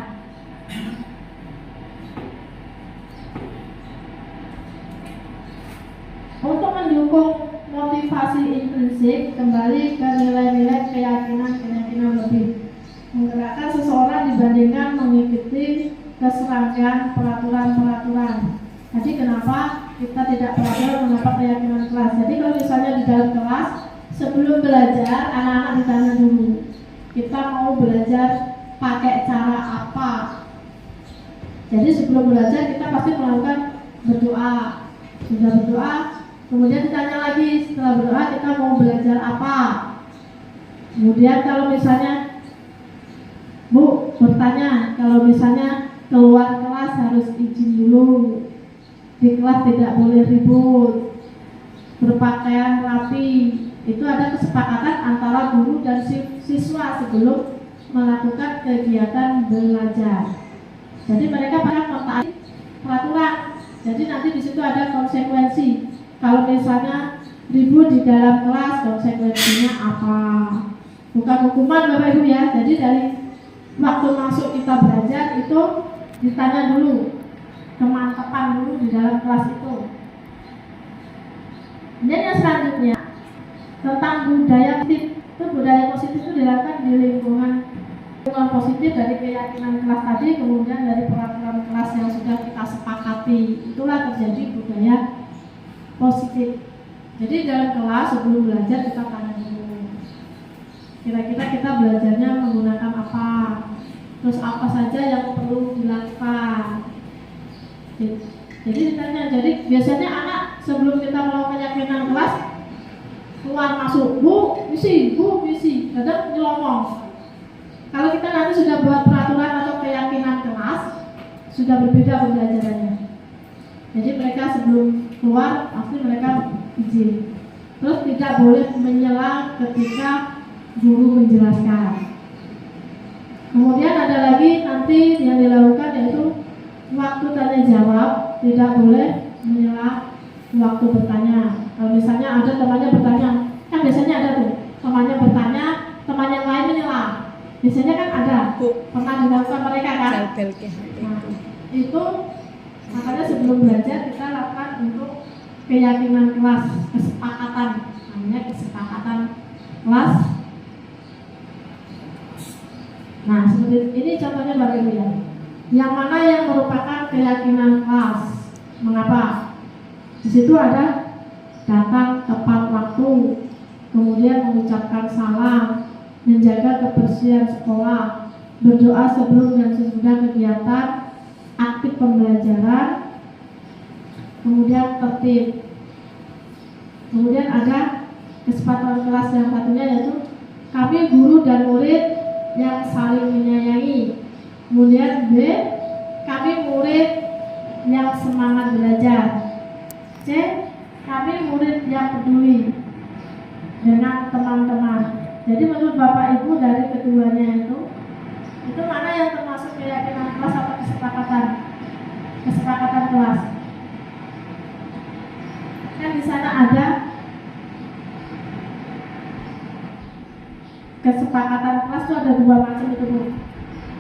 Untuk mendukung motivasi intrinsik, kembali ke nilai-nilai keyakinan lebih, menggerakkan seseorang dibandingkan mengikuti keserangkaian peraturan-peraturan. Jadi kenapa kita tidak belajar mengapa keyakinan kelas? Jadi kalau misalnya di dalam kelas sebelum belajar, anak-anak ditanya dulu, kita mau belajar pakai cara apa? Jadi sebelum belajar kita pasti melakukan berdoa. Sudah berdoa, kemudian ditanya lagi setelah berdoa kita mau belajar apa. Kemudian kalau misalnya Bu bertanya, kalau misalnya keluar kelas harus izin dulu, di kelas tidak boleh ribut, berpakaian rapi. Itu ada kesepakatan antara guru dan siswa sebelum melakukan kegiatan belajar. Jadi mereka pada mentaati peraturan. Jadi nanti di situ ada konsekuensi. Kalau misalnya ribut di dalam kelas, konsekuensinya apa? Bukan hukuman Bapak Ibu ya. Jadi dari waktu masuk kita belajar itu ditanya dulu, kemantapan dulu di dalam kelas itu. Dan yang selanjutnya tentang budaya positif. Itu budaya positif itu dilakukan di lingkungan positif dari keyakinan kelas tadi, kemudian dari peraturan kelas yang sudah kita sepakati. Itulah terjadi budaya positif. Jadi dalam kelas sebelum belajar kita tanya dulu, kira-kira kita belajarnya menggunakan apa, terus apa saja yang perlu dilakukan. Jadi ditanya. Jadi biasanya anak sebelum kita melakukan keyakinan kelas keluar masuk, Bu, misi, kadang nyelomong. Kalau kita nanti sudah buat peraturan atau keyakinan kelas, sudah berbeda pembelajarannya. Jadi mereka sebelum keluar pasti mereka izin. Terus tidak boleh menyela ketika guru menjelaskan. Kemudian ada lagi nanti yang dilakukan yaitu waktu tanya jawab, tidak boleh menyela waktu bertanya. Kalau misalnya ada temannya bertanya, kan biasanya ada tuh temannya bertanya, teman yang lain menyela. Biasanya kan ada, pernah dilakukan mereka kan? Nah, itu makanya sebelum belajar kita lakukan untuk keyakinan kelas, kesepakatan, namanya kesepakatan kelas. Nah, seperti ini contohnya Bapak Ibu ya. Yang mana yang merupakan keyakinan kelas? Mengapa? Di situ ada datang tepat waktu, kemudian mengucapkan salam, menjaga kebersihan sekolah, berdoa sebelum dan sesudah kegiatan, aktif pembelajaran, kemudian tertib. Kemudian ada kesepakatan kelas yang satunya yaitu kami guru dan murid yang saling menyayangi. Kemudian B, kami murid yang semangat belajar. C, kami murid yang peduli dengan teman-teman. Jadi menurut Bapak Ibu dari keduanya itu mana yang termasuk keyakinan kelas atau kesepakatan kelas? Kan di sana ada kesepakatan kelas itu ada dua macam itu Bu.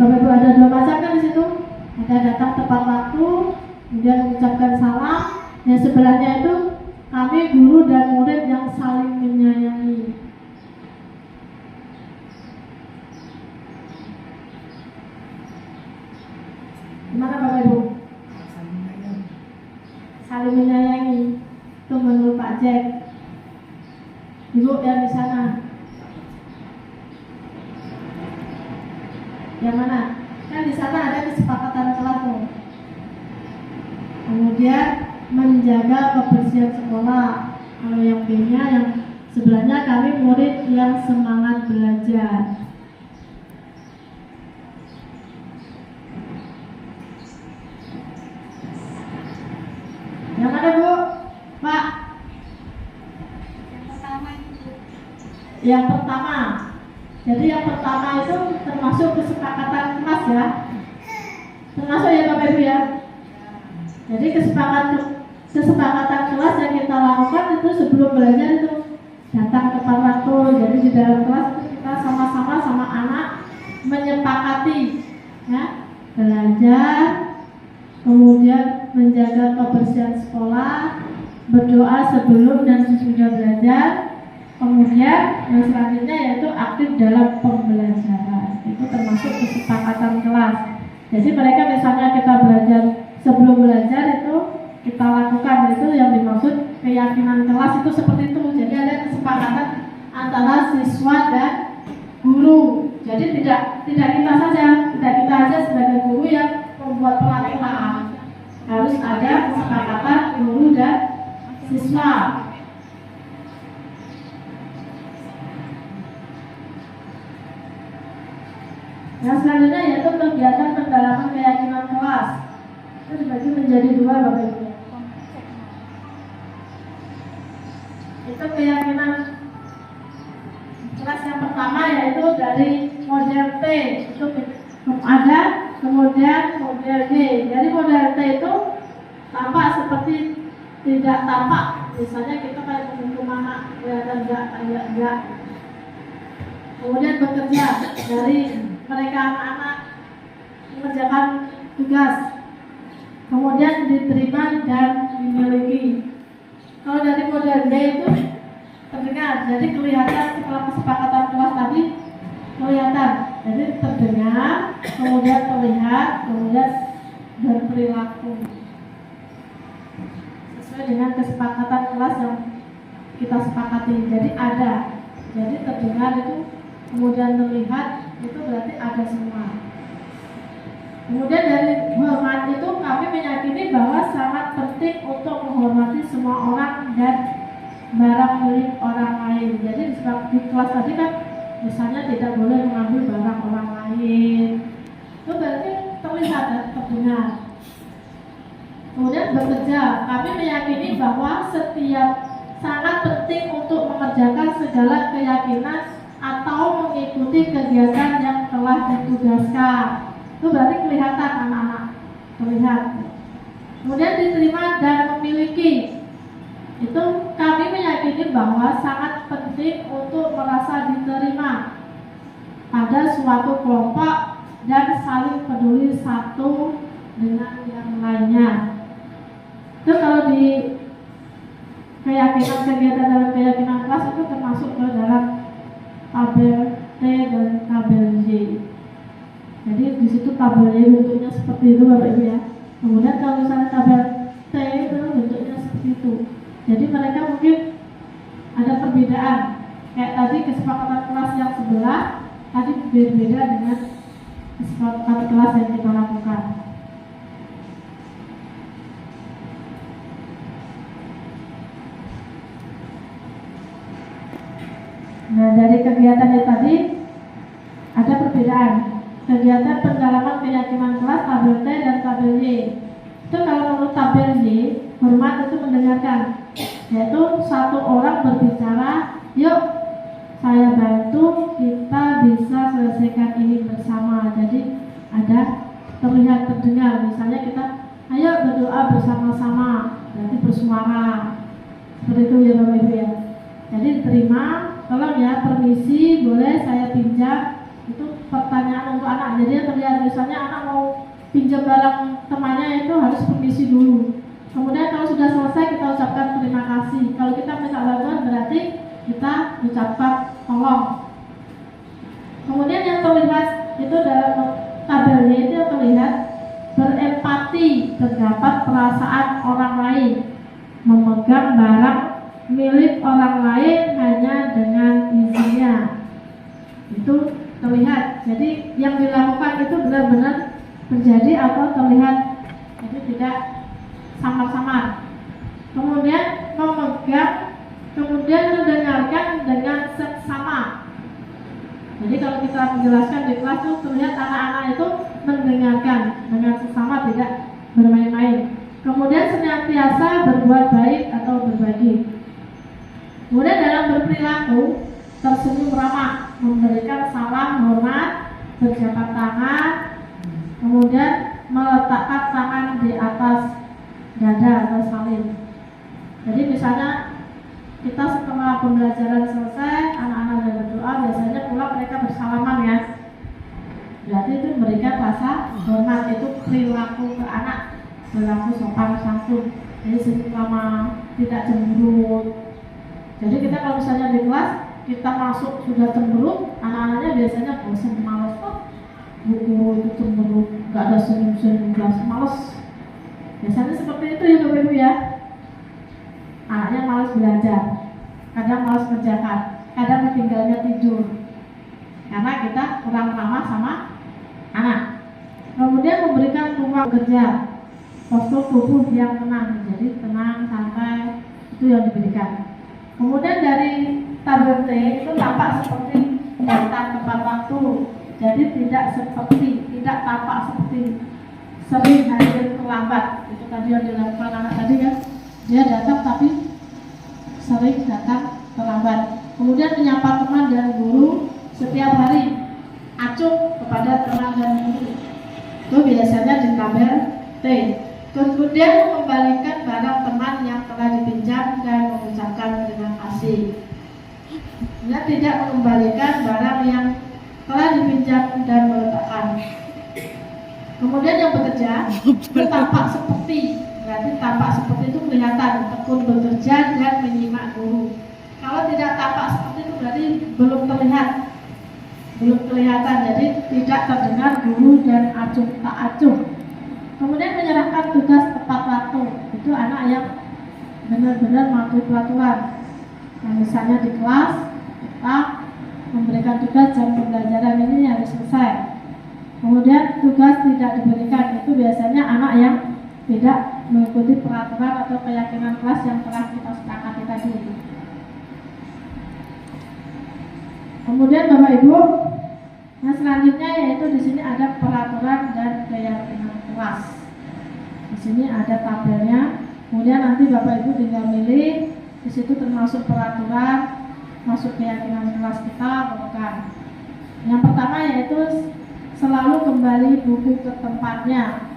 Bapak Ibu ada dua macam kan di situ? Ada datang tepat waktu, kemudian mengucapkan salam. Yang sebelahnya itu kami guru dan murid yang saling menyayangi. Gimana Bapak Ibu? Saling menyayangi. Itu menurut Pak Jack. Ibu yang di sana. Yang mana? Kan di sana ada kesepakatan kelas tuh. Kemudian menjaga kebersihan sekolah. Kalau yang B-nya yang sebelahnya kami murid yang semangat belajar. Yang mana Bu? Pak?
Yang pertama itu.
Yang pertama. Jadi yang pertama itu termasuk kesepakatan kelas ya. Termasuk ya Bapak Ibu ya. Jadi kesepakatan kelas yang kita lakukan itu sebelum belajar itu datang tepat waktu. Jadi di dalam kelas itu kita sama-sama sama anak menyepakati ya, belajar, kemudian menjaga kebersihan sekolah, berdoa sebelum dan sesudah belajar, kemudian yang selanjutnya yaitu aktif dalam pembelajaran. Itu termasuk kesepakatan kelas. Jadi mereka misalnya kita belajar sebelum belajar itu kita lakukan, itu yang dimaksud keyakinan kelas itu seperti itu. Jadi ada kesepakatan antara siswa dan guru. Jadi tidak kita saja sebagai guru yang membuat pelatihan. Harus ada kesepakatan guru dan siswa. Yang selanjutnya yaitu kegiatan pendalaman keyakinan kelas. Itu dibagi menjadi dua Bapak Ibu. Itu keyakinan kelas yang pertama yaitu dari model T, itu ada, kemudian model G. Jadi model T itu tampak seperti tidak tampak. Misalnya kita kayak menghukum anak kelihatan enggak. Kemudian bekerja dari mereka anak-anak mengerjakan tugas, kemudian diterima dan dimiliki. Kalau dari model B itu terdengar, jadi kelihatan setelah kesepakatan kelas tadi kelihatan, jadi terdengar, kemudian terlihat, kemudian berperilaku sesuai dengan kesepakatan kelas yang kita sepakati. Jadi ada, jadi terdengar itu, kemudian terlihat, itu berarti ada semua. Kemudian dari hormat itu kami meyakini bahwa sangat penting untuk menghormati semua orang dan barang milik orang lain. Jadi di kelas tadi kan misalnya tidak boleh mengambil barang orang lain. Itu berarti terlihat dan terdengar. Kemudian bekerja, kami meyakini bahwa setiap sangat penting untuk mengerjakan segala keyakinan atau mengikuti kegiatan yang telah ditugaskan. Itu berarti kelihatan anak-anak, terlihat. Kemudian diterima dan memiliki. Itu kami meyakini bahwa sangat penting untuk merasa diterima pada suatu kelompok dan saling peduli satu dengan yang lainnya. Itu kalau di keyakinan kegiatan dalam keyakinan kelas itu termasuk ke dalam tabel T dan tabel J. Jadi di situ tabel Y bentuknya seperti itu Bapak Ibu ya. Kemudian kalau misalnya tabel T itu bentuknya seperti itu. Jadi mereka mungkin ada perbedaan. Kayak tadi kesepakatan kelas yang sebelah tadi berbeda dengan kesepakatan kelas yang kita lakukan. Nah, dari kegiatan yang tadi ada perbedaan. Kegiatan pendalaman keyakinan kelas tabel T dan tabel Y. Itu kalau menurut tabel Y, hormat itu mendengarkan. Yaitu satu orang berbicara, yuk saya bantu, kita bisa selesaikan ini bersama. Jadi ada terlihat terdengar. Misalnya kita ayo berdoa bersama-sama, berarti bersuara. Seperti itu ya Bapak Ibu ya. Jadi terima, tolong ya, permisi, boleh saya pinjam. Itu pertanyaan untuk anak. Jadi terlihat misalnya anak mau pinjam barang temannya itu harus permisi dulu. Kemudian kalau sudah selesai kita ucapkan terima kasih. Kalau kita minta bantuan berarti kita ucapkan tolong. Kemudian yang terlihat itu dalam tabelnya itu yang terlihat berempati terdapat perasaan orang lain, memegang barang milik orang lain hanya dengan izinnya. Itu terlihat. Jadi yang dilakukan itu benar-benar terjadi atau terlihat, jadi tidak samar-samar. Kemudian memegang, kemudian mendengarkan dengan seksama. Jadi kalau kita menjelaskan di kelas itu terlihat anak-anak itu mendengarkan dengan sesama, tidak bermain-main. Kemudian senantiasa berbuat baik atau berbagi. Kemudian dalam berperilaku tersenyum ramah, memberikan salam hormat, berjabat tangan, kemudian meletakkan tangan di atas dada atau salin. Jadi misalnya kita setelah pembelajaran selesai, anak-anak sudah berdoa, biasanya pulang mereka bersalaman ya. Berarti itu memberikan rasa hormat, itu perilaku ke anak, perilaku sopan santun. Jadi selama tidak cemberut. Jadi kita kalau misalnya di kelas kita masuk sudah cemberut, anak-anaknya biasanya bosan, malas kok. Buku itu cemberut, nggak ada senyum-senyum, kelas malas. Biasanya seperti itu ya Bapak Ibu ya. Anaknya malas belajar, kadang malas kerjakan, kadang tinggalnya tidur. Karena kita kurang ramah sama anak. Kemudian memberikan ruang kerja, postur tubuh yang tenang, jadi tenang, santai, itu yang diberikan. Kemudian dari tabel T itu tampak seperti datang tepat waktu, jadi tidak tampak seperti sering hadir terlambat. Itu tadi yang dilakukan anak tadi kan, dia datang tapi sering datang terlambat. Kemudian menyapa teman dan guru setiap hari, acuh kepada teman dan guru, itu biasanya di tabel T. Kemudian mengembalikan barang teman yang telah dipinjam dan mengucapkan terima kasih. Dia tidak mengembalikan barang yang telah dipinjam dan meletakkan. Kemudian yang bekerja itu tampak seperti, berarti tampak seperti itu kelihatan tekun bekerja dan menyimak guru. Kalau tidak tampak seperti itu berarti belum kelihatan, jadi tidak terdengar guru dan acuh tak acuh. Kemudian menyerahkan tugas tepat waktu, itu anak yang benar-benar mematuhi peraturan. Nah, misalnya di kelas kita memberikan tugas jam pembelajaran ini harus selesai. Kemudian tugas tidak diberikan, itu biasanya anak yang tidak mengikuti peraturan atau keyakinan kelas yang telah kita sepakati tadi. Kemudian Bapak Ibu, nah selanjutnya yaitu di sini ada peraturan dan keyakinan kelas. Di sini ada tabelnya. Kemudian nanti Bapak Ibu tinggal milih. Di situ termasuk peraturan, masuk keyakinan kelas kita, bukan. Yang pertama yaitu selalu kembali buku ke tempatnya.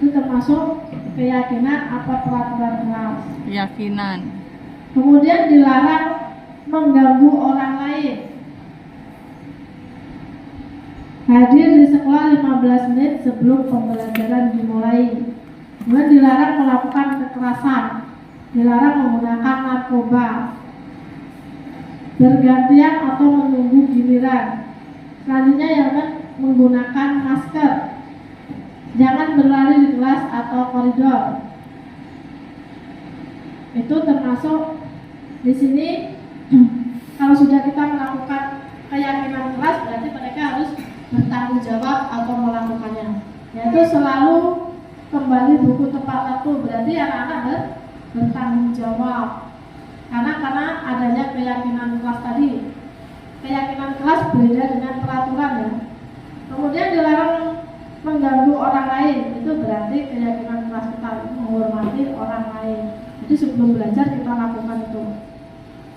Itu termasuk keyakinan apa peraturan kelas.
Keyakinan.
Kemudian dilarang mengganggu orang lain. Hadir di sekolah 15 menit sebelum pembelajaran dimulai. Kemudian dilarang melakukan kekerasan, dilarang menggunakan narkoba, bergantian atau menunggu giliran. Selanjutnya yang menggunakan masker, jangan berlari di kelas atau koridor. Itu termasuk di sini. Kalau sudah kita melakukan keyakinan kelas, berarti mereka harus bertanggung jawab atau melakukannya. Yaitu selalu kembali buku tepat waktu, berarti anak-anak bertanggung jawab. Karena adanya keyakinan kelas tadi. Keyakinan kelas berbeda dengan peraturan ya. Kemudian dilarang mengganggu orang lain, itu berarti keyakinan kelas kita menghormati orang lain. Jadi sebelum belajar kita lakukan itu.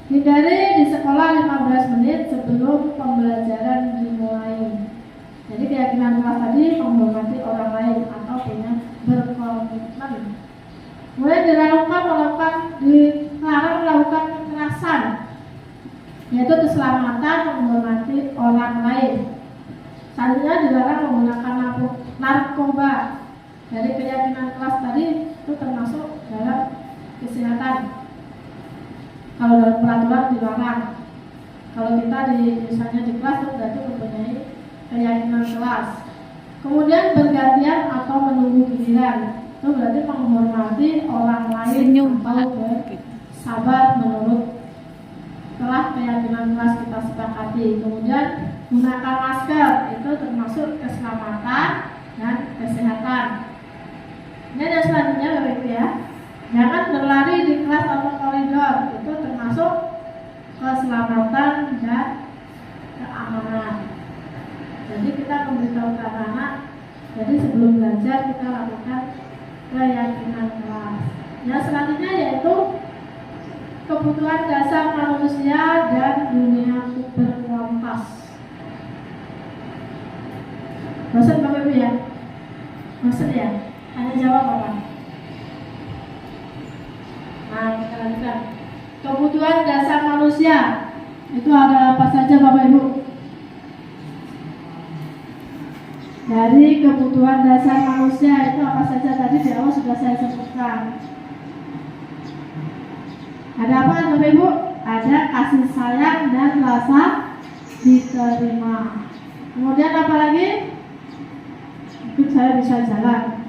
Hindari di sekolah 15 menit sebelum pembelajaran dimulai. Jadi keyakinan kelas tadi menghormati orang lain atau punya berkomitmen. Kemudian dilarang melakukan kekerasan, yaitu keselamatan menghormati orang lain. Selanjutnya dilarang menggunakan narkoba. Dari keyakinan kelas tadi itu termasuk dalam kesehatan. Kalau dalam peraturan dilarang. Kalau kita misalnya di kelas itu berarti mempunyai keyakinan kelas. Kemudian bergantian atau menunggu giliran, itu berarti menghormati orang lain atau bersabar menurut telah keyakinan kelas kita sepakati. Kemudian gunakan masker, itu termasuk keselamatan dan kesehatan. Ini yang selanjutnya Bapak Ibu ya. Jangan berlari di kelas atau koridor, itu termasuk keselamatan dan keamanan. Jadi kita memberitahu ke anak-anak, jadi sebelum belajar kita lakukan keyakinan kelas. Yang selanjutnya yaitu kebutuhan dasar manusia dan dunia berkualitas. Bosan Bapak Ibu ya? bosan ya? Hanya jawab apa? Nah, kita lanjutkan. Kebutuhan dasar manusia itu ada apa saja Bapak Ibu? Dari kebutuhan dasar manusia itu apa saja tadi di awal sudah saya sebutkan. Ada apa Bapak Ibu? Ada kasih sayang dan rasa diterima. Kemudian apa lagi? Mungkin saya bisa jalan.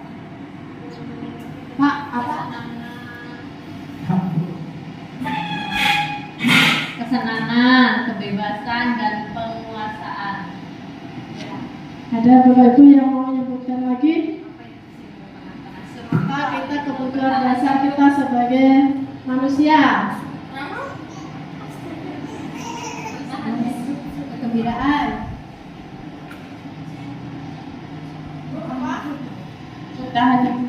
Pak, apa?
Kesenangan, kebebasan, dan penguasaan.
Ada Bapak Ibu yang mau menyebutkan lagi? Apa kita kebutuhan dasar kita sebagai manusia? Kegembiraan. Tahan ini.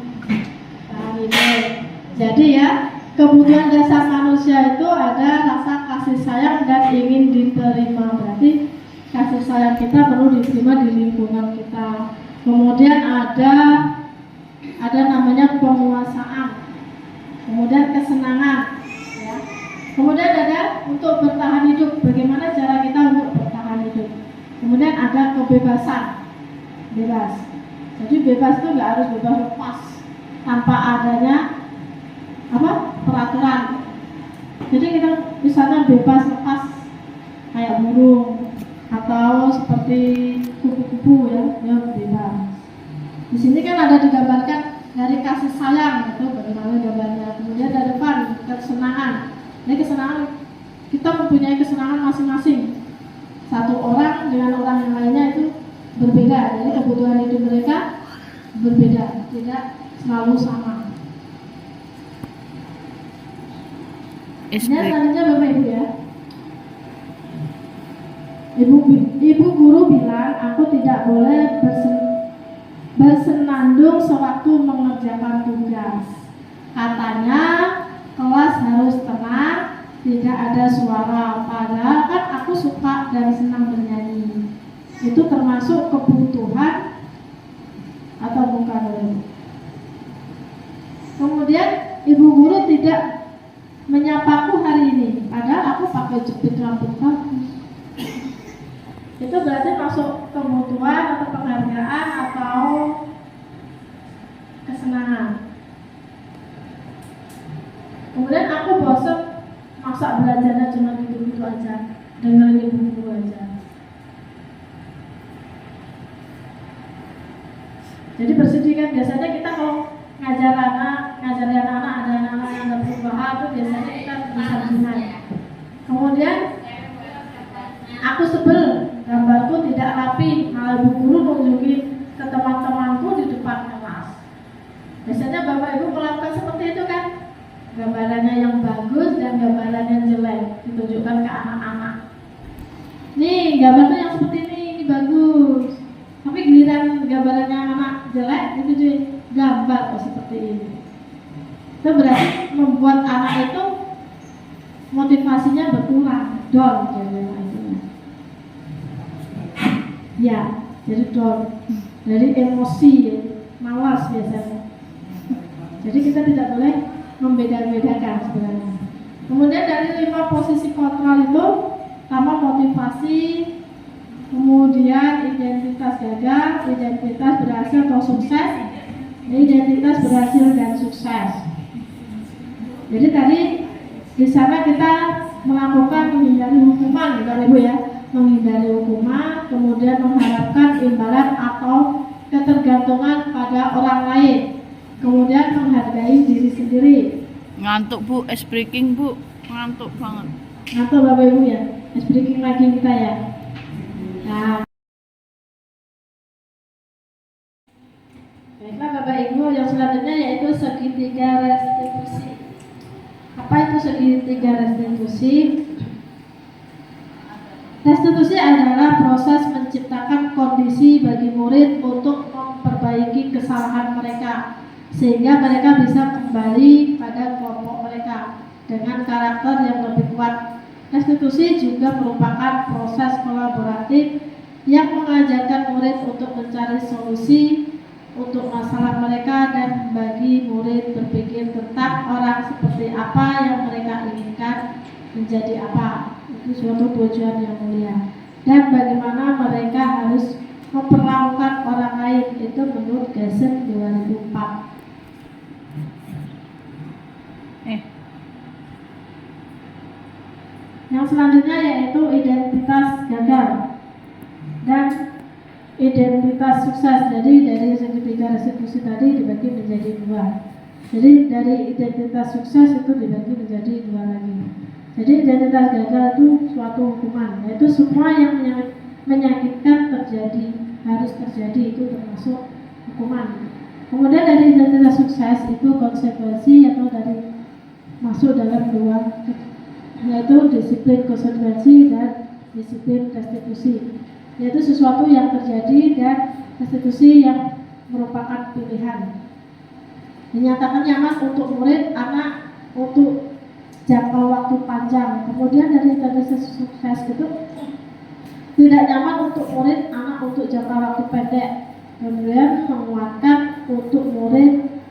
Jadi ya, kebutuhan dasar manusia itu ada rasa kasih sayang dan ingin diterima. Berarti kasih sayang kita perlu diterima di lingkungan kita. Kemudian ada namanya penguasaan. Kemudian kesenangan. Ya. Kemudian ada untuk bertahan hidup. Bagaimana cara kita untuk bertahan hidup? Kemudian ada kebebasan. Bebas. Jadi bebas itu nggak harus bebas lepas tanpa adanya peraturan. Jadi kita misalnya bebas lepas kayak burung atau seperti kupu-kupu ya bebas. Di sini kan ada digambarkan dari kasih sayang itu bagaimana gambarnya. Kemudian dari depan kesenangan. Ini kesenangan kita mempunyai kesenangan masing-masing. Satu orang dengan orang yang lainnya itu berbeda. Jadi kebutuhan hidup mereka berbeda, tidak selalu sama. Ini selanjutnya Bapak Ibu ya. Ibu guru bilang aku tidak boleh bersenandung sewaktu mengerjakan tugas. Katanya kelas harus tenang, tidak ada suara. Padahal kan aku suka dan senang bernyanyi. Itu termasuk kebutuhan atau bukan? Kemudian ibu guru tidak menyapaku hari ini, padahal aku pakai jepit rambut kamu. Itu berarti masuk kebutuhan atau penghargaan atau kesenangan. Kemudian aku bosan masa belajarnya cuma gitu-gitu aja, dengerin ibu guru aja. Jadi bersedih kan, biasanya kita kalau ngajarin anak-anak, ada anak-anak yang ada perubahan itu biasanya kita bisa benar. Kemudian aku sebel, gambarku tidak rapi, malah ibu guru menunjukin ke teman-temanku di depan kelas. Biasanya Bapak Ibu melakukan seperti itu kan, gambarannya yang bagus dan gambarannya yang jelek ditunjukkan ke anak-anak. Nih gambarnya yang seperti ini bagus. Tapi giliran gambarannya anak jelek itu gambar kok seperti ini. Itu berarti membuat anak itu motivasinya berkurang, down jadinya. Ya, jadi down, dari emosi, malas biasanya. Jadi kita tidak boleh membeda-bedakan sebenarnya. Kemudian dari 5 posisi kontrol itu, pertama motivasi, kemudian identitas gagal, identitas berhasil atau sukses, identitas berhasil dan sukses. Jadi tadi di sana kita melakukan menghindari hukuman, Bapak Ibu ya, menghindari hukuman, kemudian mengharapkan imbalan atau ketergantungan pada orang lain, kemudian menghargai diri sendiri.
Ngantuk Bu, ice breaking Bu, ngantuk banget.
Ngantuk Bapak Ibu ya, ice breaking lagi kita ya. Nah, baiklah Bapak Ibu, yang selanjutnya yaitu segitiga restitusi. Apa itu segitiga restitusi? Restitusi adalah proses menciptakan kondisi bagi murid untuk memperbaiki kesalahan mereka sehingga mereka bisa kembali pada kelompok mereka dengan karakter yang lebih kuat. Restitusi juga merupakan proses kolaboratif yang mengajarkan murid untuk mencari solusi untuk masalah mereka dan bagi murid berpikir tentang orang seperti apa yang mereka inginkan menjadi apa. Itu suatu tujuan yang mulia. Dan bagaimana mereka harus memperlakukan orang lain, itu menurut Gesen 2004. Yang selanjutnya yaitu identitas gagal dan identitas sukses. Jadi dari segitiga restitusi tadi dibagi menjadi dua. Jadi dari identitas sukses itu dibagi menjadi dua lagi. Jadi identitas gagal itu suatu hukuman, yaitu semua yang menyakitkan terjadi, harus terjadi, itu termasuk hukuman. Kemudian dari identitas sukses itu konsekuensi atau dari masuk dalam dua, yaitu disiplin konsekuensi dan disiplin restitusi, yaitu sesuatu yang terjadi dan restitusi yang merupakan pilihan. Dinyatakan nyaman untuk murid, anak untuk jangka waktu panjang. Kemudian dari identitas sukses itu tidak nyaman untuk murid, anak untuk jangka waktu pendek. Kemudian menguatkan untuk murid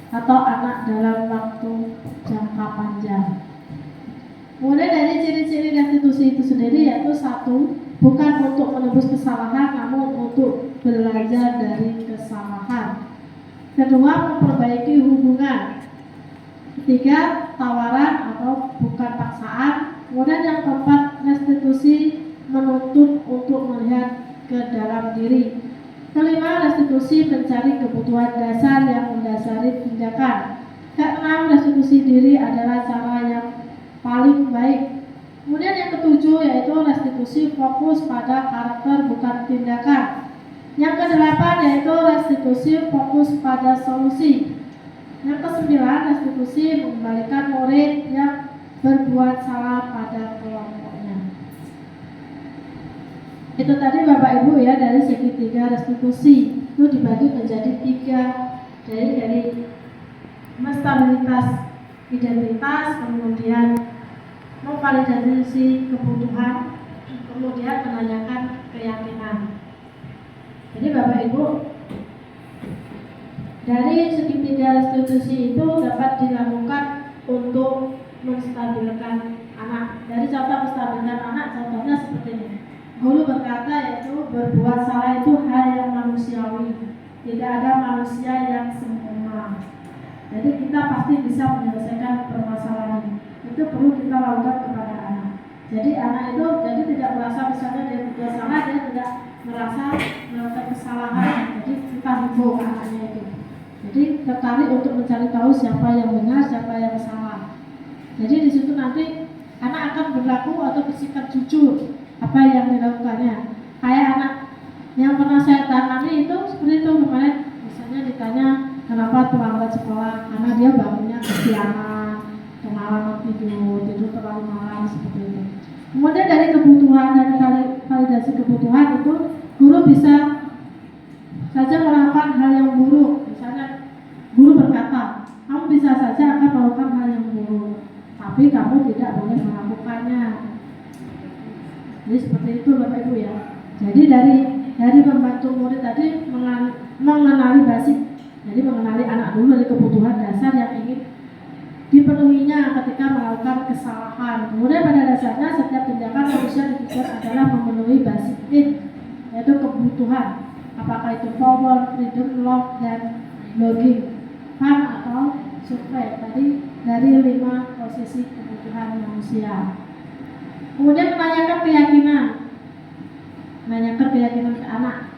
atau anak dalam waktu jangka panjang. Kemudian dari ciri-ciri restitusi itu sendiri yaitu satu, bukan untuk menebus kesalahan namun untuk belajar dari kesalahan. Kedua, memperbaiki hubungan. Ketiga, tawaran atau bukan paksaan. Kemudian yang keempat, restitusi menuntut untuk melihat ke dalam diri. Kelima, restitusi mencari kebutuhan dasar yang mendasari tindakan. Keenam, restitusi diri adalah cara yang paling baik. Kemudian yang ketujuh yaitu restitusi fokus pada karakter bukan tindakan. Yang kedelapan yaitu restitusi fokus pada solusi. Yang kesembilan, restitusi mengembalikan murid yang berbuat salah pada kelompoknya. Itu tadi Bapak Ibu ya, dari segitiga restitusi itu dibagi menjadi tiga, dari stabilitas identitas, kemudian memvalidasi kebutuhan, kemudian menanyakan keyakinan. Jadi Bapak Ibu, dari segitiga restitusi itu dapat dilakukan untuk menstabilkan anak. Dari contoh menstabilkan anak, contohnya seperti ini. Guru berkata yaitu berbuat salah itu hal yang manusiawi. Tidak ada manusia yang sempurna. Jadi kita pasti bisa menyelesaikan permasalahan. Itu perlu kita lakukan kepada anak. Jadi anak itu jadi tidak merasa misalnya dia berbuat salah, dia tidak merasa melakukan kesalahan. Jadi kita himbau anaknya itu. Jadi tertarik untuk mencari tahu siapa yang benar, siapa yang salah. Jadi di situ nanti anak akan berlaku atau bersikap jujur apa yang dilakukannya. Kayak anak yang pernah saya tangani itu seperti itu kemarin, misalnya ditanya kenapa terlambat sekolah, karena dia bangunnya kesiangan, kemalaman tidur terlalu malam seperti itu. Kemudian dari kebutuhan dan validasi kebutuhan itu guru bisa saja melakukan hal yang buruk. Misalnya guru berkata, kamu bisa saja akan melakukan hal yang buruk, tapi kamu tidak boleh melakukannya. Jadi seperti itu Bapak Ibu ya. Jadi dari membantu murid tadi mengenali basic. Jadi mengenali anak dulu dari kebutuhan dasar yang ingin dipenuhinya ketika melakukan kesalahan. Kemudian pada dasarnya setiap tindakan manusia dipikir adalah memenuhi basic need, yaitu kebutuhan. Apakah itu power, freedom, love, dan logik, fun atau survei. Tadi dari 5 posisi kebutuhan manusia. Kemudian menanyakan keyakinan ke anak.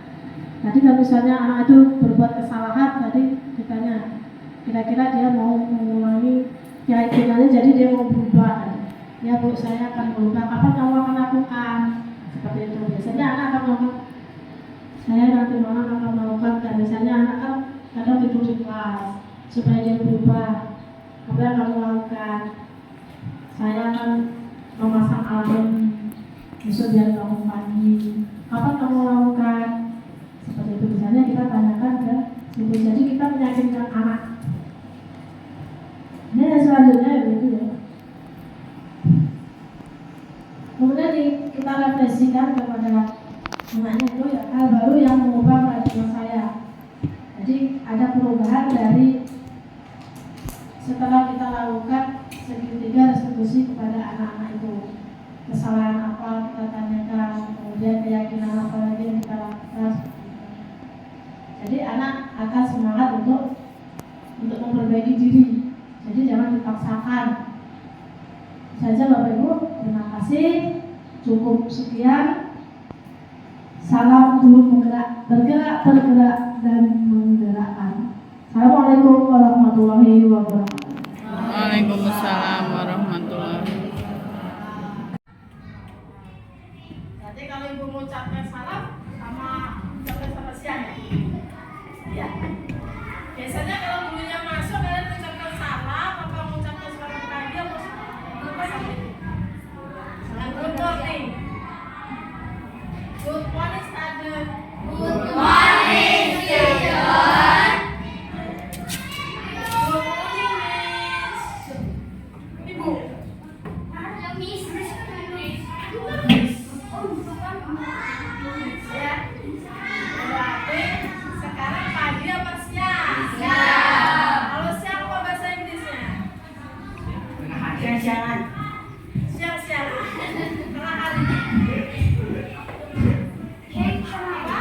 Tadi kalau misalnya anak itu berbuat kesalahan, tadi ditanya kira-kira dia mau mengulangi keyakinannya, jadi dia mau berubah. Ya Bu, saya akan berubah. Kapan kamu akan lakukan? Seperti itu. Biasanya anak akan melakukan, saya nanti malam akan melakukan. Dan misalnya anak kan kadang tidur di kelas supaya dia berubah. Apa yang kamu lakukan? Saya akan memasang alarm besok biar bangun pagi. Kapan kamu lakukan? Seperti itu. Misalnya kita tanyakan ke ibu. Jadi kita meyakinkan anak. Ini yang selanjutnya begitu ya. Kemudian kita refleksikan kepada anaknya itu ya, hal baru yang mengubah paradigma saya. perubahan dari setelah kita lakukan segitiga restitusi kepada anak-anak itu. Kesalahan apa kita tanyakan, kemudian keyakinan apa lagi yang kita lakukan. Jadi anak akan semangat untuk memperbaiki diri. Jadi jangan dipaksakan. Saja Bapak Ibu, terima kasih. Cukup sekian. Salam guru bergerak, dan menggerakkan. Assalamualaikum warahmatullahi wabarakatuh.
Waalaikumsalam warahmatullahi wabarakatuh.
Nanti kalau Ibu mengucapkan salam sama ucapkan selamat siang ya. Ya. Biasanya kalau gurunya masuk kalian mengucapkan salam apa mengucapkan selamat pagi apa sampai salam good morning. Good morning student. Good morning student. Good morning Miss. Ibu. Miss. Ya. Berarti sekarang pagi apa siang? Siang. Kalau siang apa bahasa Inggrisnya? Siang-siangan. Siang-siangan. Tengah hari. Apa?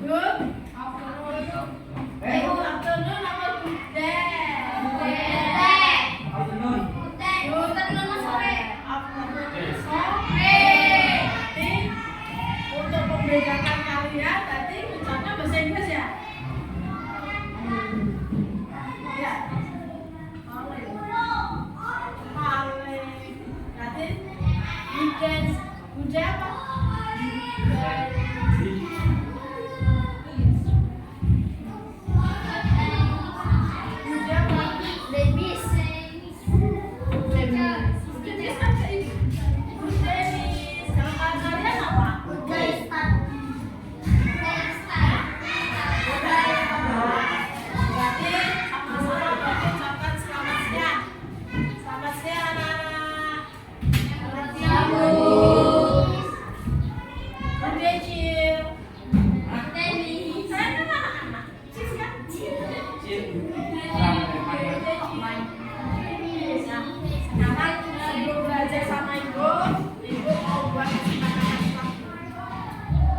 Good. Good afternoon apa good day? Good day. Afternoon. Good afternoon sore. Afternoon sore. Berarti untuk membedakan kalian tadi ucapnya bahasa Inggris ya? Ya. Paling. Berarti weekend good day apa?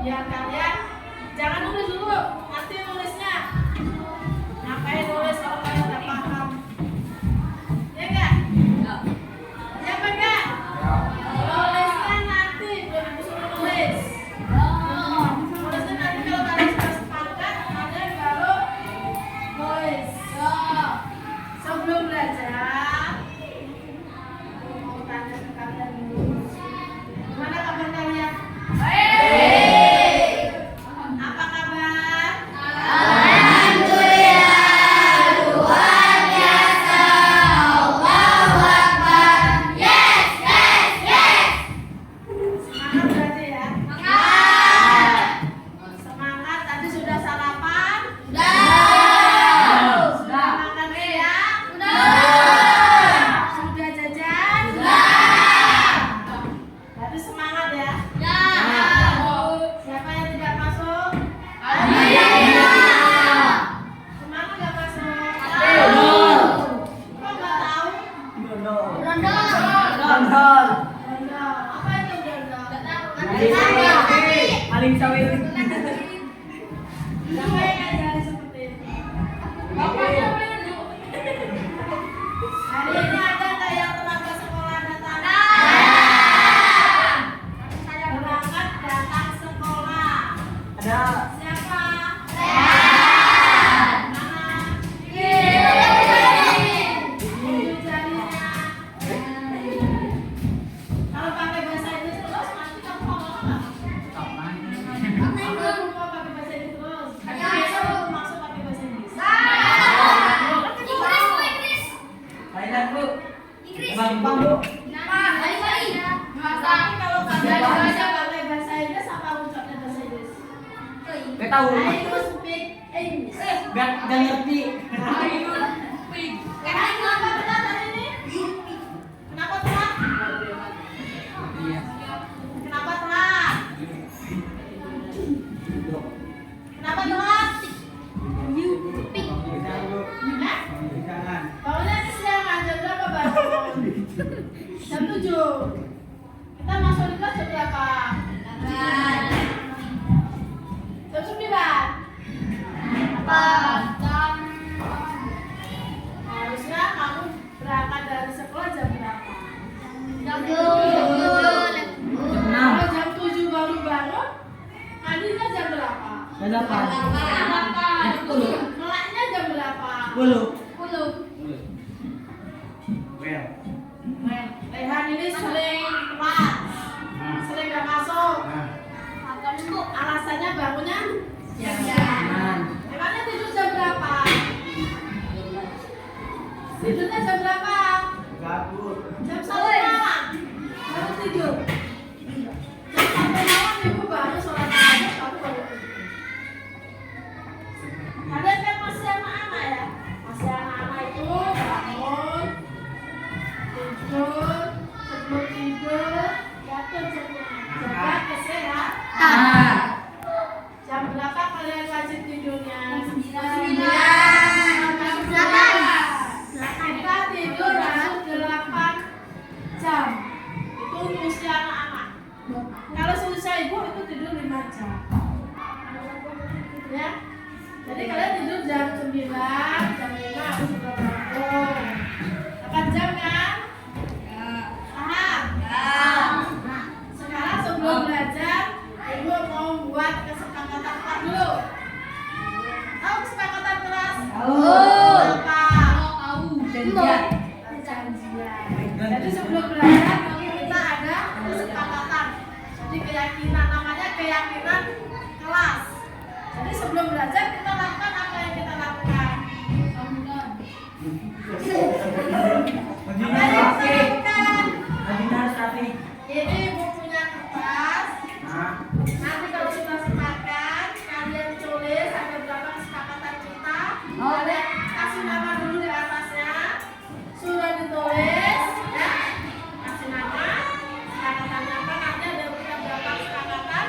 Biar kalian jangan nulis dulu, nanti nulisnya. Ngapain nulis kalau kalian udah paham? Ya enggak? Ya apa enggak? Nulisnya nanti, belum disuruh nulis. Nulisnya nanti kalau kalian sudah sepakat, kalian baru nulis. Sebelum belajar, aku mau tanya ke kalian dulu. Gimana kabar kalian? Apa kabar?
Alhamdulillah, luar biasa. Allahu Akbar. Yes, yes, yes.
Semangat berarti ya?
Semangat.
Semangat, tadi sudah sarapan?
Sudah.
Sudah makan siang?
Sudah.
Sudah jajan?
Sudah.
Berarti semangat ya?
Ya.
Siapa yang tidak masuk?
Alhamdulillah.
Semangat gak masuk?
Tahu.
Kok gak tahu?
Rondol.
Gondol. Apa itu gondol?
Paling sawit.
Siapa yang ngajarin seperti itu? Hari ini ada nggak yang telah ke sekolah datang? Berangkat datang sekolah.
Ada.
Siapa? Mana? Tunjuk jarinya. Kalau pakai bahasa Inggris terus, nanti kamu ngomong apa? Aku mau pakai bahasa Inggris terus. Biasa aku maksud pakai bahasa Inggris.
Thailand bu. Bang bu.
Tapi kalau kalian baca pakai bahasa Inggris apa ucapnya bahasa Inggris?
Gak tahu.
I do speak English.
Gak ngerti.
Kenapa telat hari ini? Kenapa telat?
Iya.
Kenapa telat? Kenapa telat? Jam 7. Kita masuk di kelas jam berapa? Jam 9. Harusnya kamu berangkat dari sekolah jam berapa? Kalau jam 7 baru bangun, mandinya jam berapa?
Jam 8.
Melaknya jam berapa?
10. Well.
Rehan ini sering telat, sering gak masuk. Alasannya bangunnya
Jangan.
emangnya tidur jam berapa? Tidurnya jam berapa?
Gabut.
Jam 1 malam baru tidur. Jam 1 malam ibu baru sholat tahajud, kamu baru tidur. Kalian kan masih anak-anak ya? Masih anak-anak itu bangun, tidur, sebelum tidur, jatuh semua. Jaga kesehatan. Jam berapa kalian wajib tidurnya? Kita tidur harus 8 jam. Itu usia anak-anak. Kalau seusia ibu itu tidur 5 jam. Ya. Jadi kalian tidur jam 9, jam 5 harus sudah bangun. 8 jam kan? Paham? Nah, sekarang sebelum belajar, ibu mau buat kesepakatan kelas dulu. Tahu kesepakatan kelas? Apa? Janjian. Jadi sebelum belajar kita ada kesepakatan. Jadi keyakinan, namanya keyakinan kelas. Jadi sebelum belajar kita lakukan apa yang kita lakukan. Apa yang kita lakukan? Ini ibu punya kertas. Nanti kalau sudah sepakat, kalian tulis ada berapa kesepakatan kita. Kalian kasih nama dulu di atasnya. Sudah ditulis, ya. Kasih nama. Kesepakatannya apa? Nanti ada berapa kesepakatan.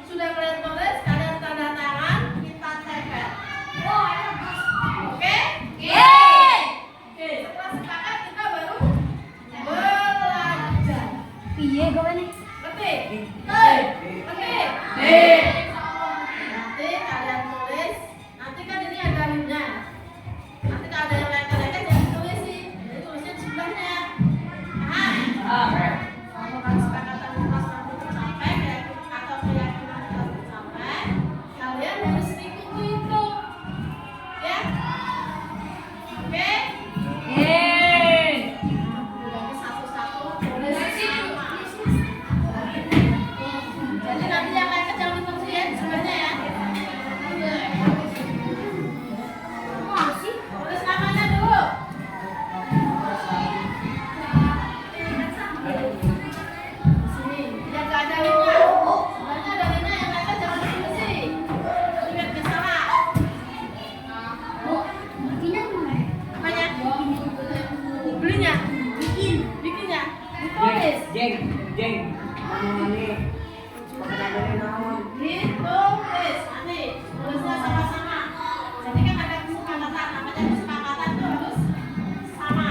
Sudah kalian tulis, kalian tanda tangan, kita tempel. Oke? Oke. Setelah sepakat kita baru belajar. Ngerti? Ngerti? Nanti kalian tulis. Nanti kan ini ada linknya. Nanti kalau ada yang lengket-lengket jangan ditulis sih. Jadi tulisnya di sebelahnya. Paham? Kalau kesepakatan kelas nanti tercapai, atau keyakinan kita tercapai, kalian harus ikuti itu. Ya? Oke? Berarti satu-satu tulis sama. Jadi nanti yang lengket jangan ditulis ya di sebelahnya ya. Tulis namanya dulu. Sini, yang gak ada linknya. Sebenarnya ada linknya, yang lengket jangan ditulis sih. Nanti biar gak salah. Apanya? Belinya? Bikinnya? Ditulis.
Jeng.
Ditulis. Nanti tulisnya sama-sama. Jadi kan ada kesepakatan. Namanya kesepakatan itu harus sama.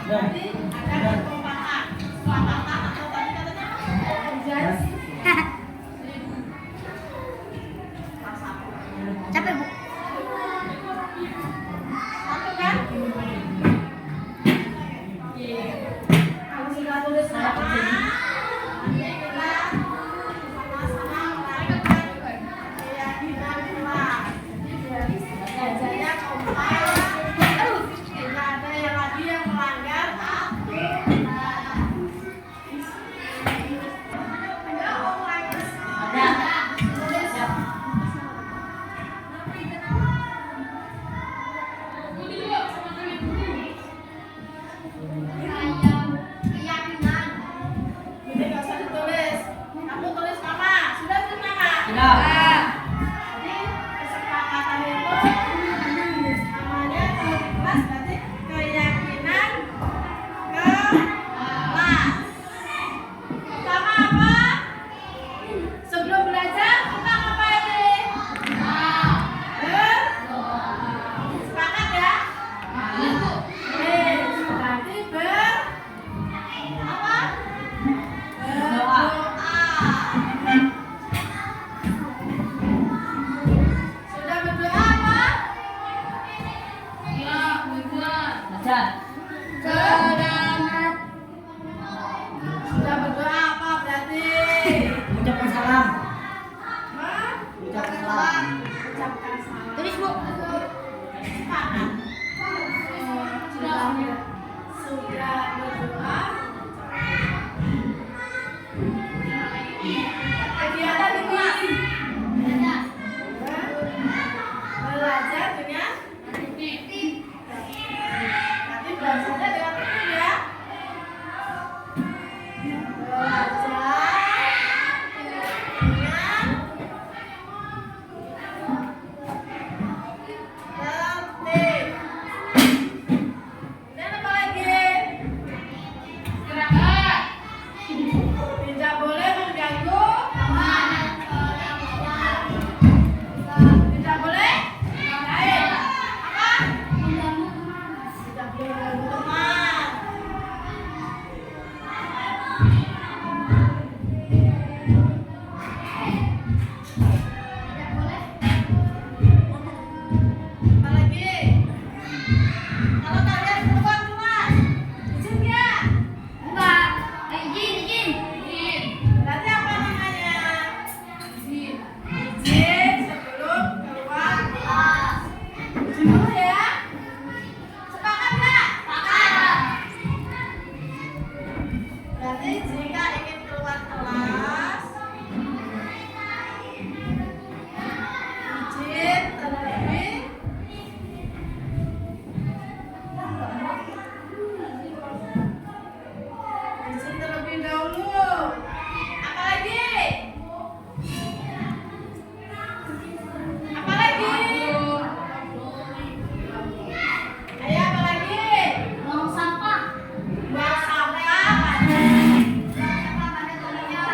Nanti ada kekompakan. Kesepakatan atau tadi katanya perjanjian.
Capek, Bu.
Satu kan? Kalau sudah tulis sama, nanti kita sama-sama melakukan keyakinan kelas. Jadi biar belajarnya kompak. Tidak ada yang lagi yang melanggar aturan. Ada online. Tulis. Jadi nggak usah ditulis. Kamu tulis nama. Sudah tulis nama. Jadi kesepakatan itu namanya kalau di kelas berarti keyakinan kelas. Pertama apa? Sebelum belajar kita ngapain nih? Sepakat ya? Berarti Jadi jika ingin keluar kelas, izin terlebih dahulu. Apa lagi? Apa lagi? Ayo apa lagi?
Buang sampah.
Buang sampah. Buang sampah. Ya.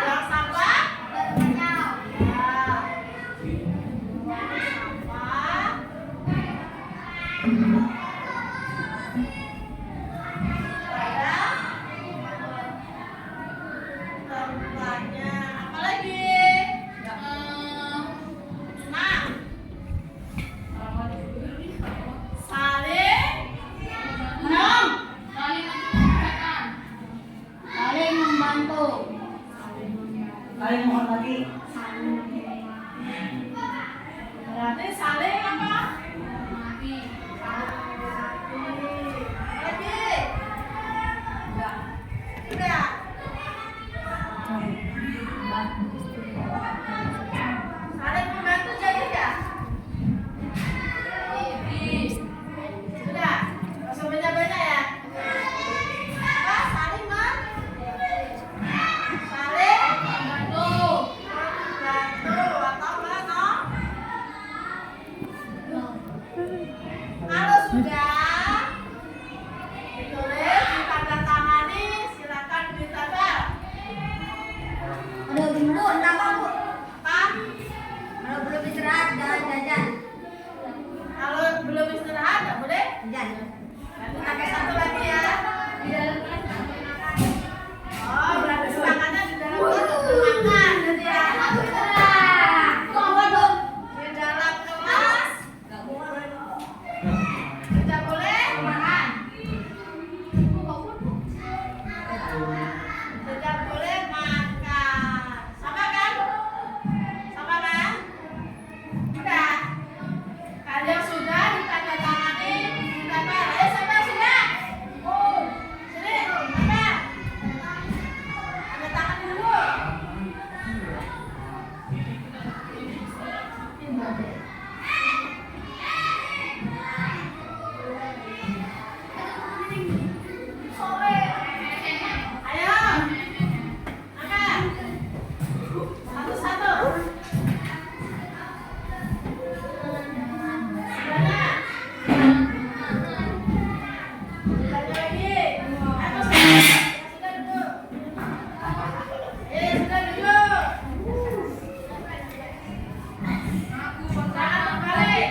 Buang sampah. Tempatnya apa lagi? Nah, saling
Saling membantu.
Saling menghormati.
berarti saling apa? Lagi? Sudah. Saling membantu jadi ya? Sudah. Nggak usah banyak-banyak ya. Apa? Saling saling membantu. Bantu atau mana? Kalau sudah ditulis ditandatangani, silakan ditambah.
Aduh, Bu, kenapa, Bu?
Apa?
Kalau belum istirahat, jangan jajan.
Kalau belum istirahat nggak boleh?
Jajan.
Nanti pakai satu lagi ya. Oh, berarti semangatnya di dalam kelas makan jadi ya. Di dalam kelas tidak boleh makan. Tidak boleh makan. Sama kan? Sama kan? Sudah. Kalian sudah ditandatangani, ditambah. Ayo siapa sudah? Sini, tambah. Tanda tangan dulu. Ayo. Angkat. Satu-satu. Sebenarnya. Tanya lagi. Ayo sudah duduk. Sudah duduk. Jangan terbalik.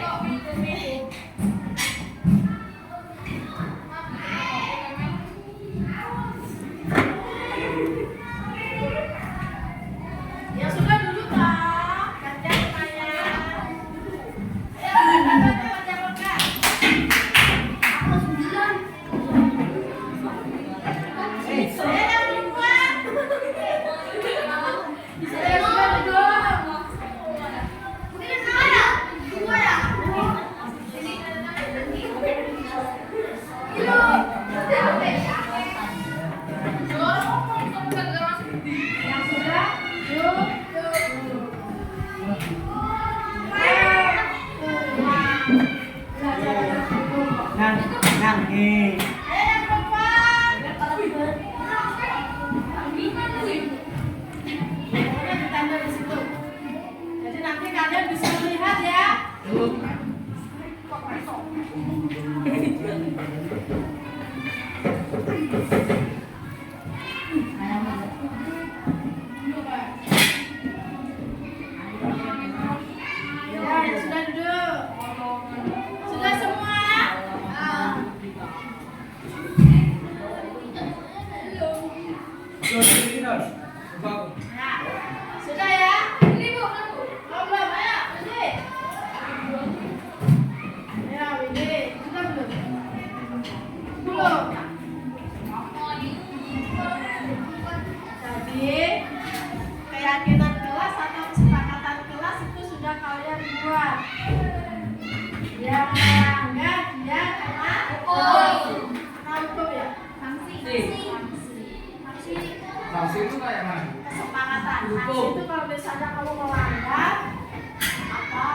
Ya sudah duduk lah. Gantian tanya. Ayo baca lega. Saya yang perempuan. Saya sudah duduk. Mungkin ada dua ya. Yang sudah duduk.
Nang,
Ayo yang perempuan. Pokoknya ditanda di situ. Jadi nanti kalian bisa melihat ya. Ya, sudah duduk. Sudah semua? Ya. Sudah ya? Ini Bu. Oh, belum. Ayo, Windy. Ayo, Windy. Sudah belum? Belum. Jadi, keyakinan kelas atau kesepakatan kelas itu sudah kalian buat. Yang melanggar dia kena hukum. Kena hukum ya? Sanksi.
Sanksi itu kayak mana?
Kesepakatan.
Hukum.
Sanksi itu kalau misalnya kamu melanggar apa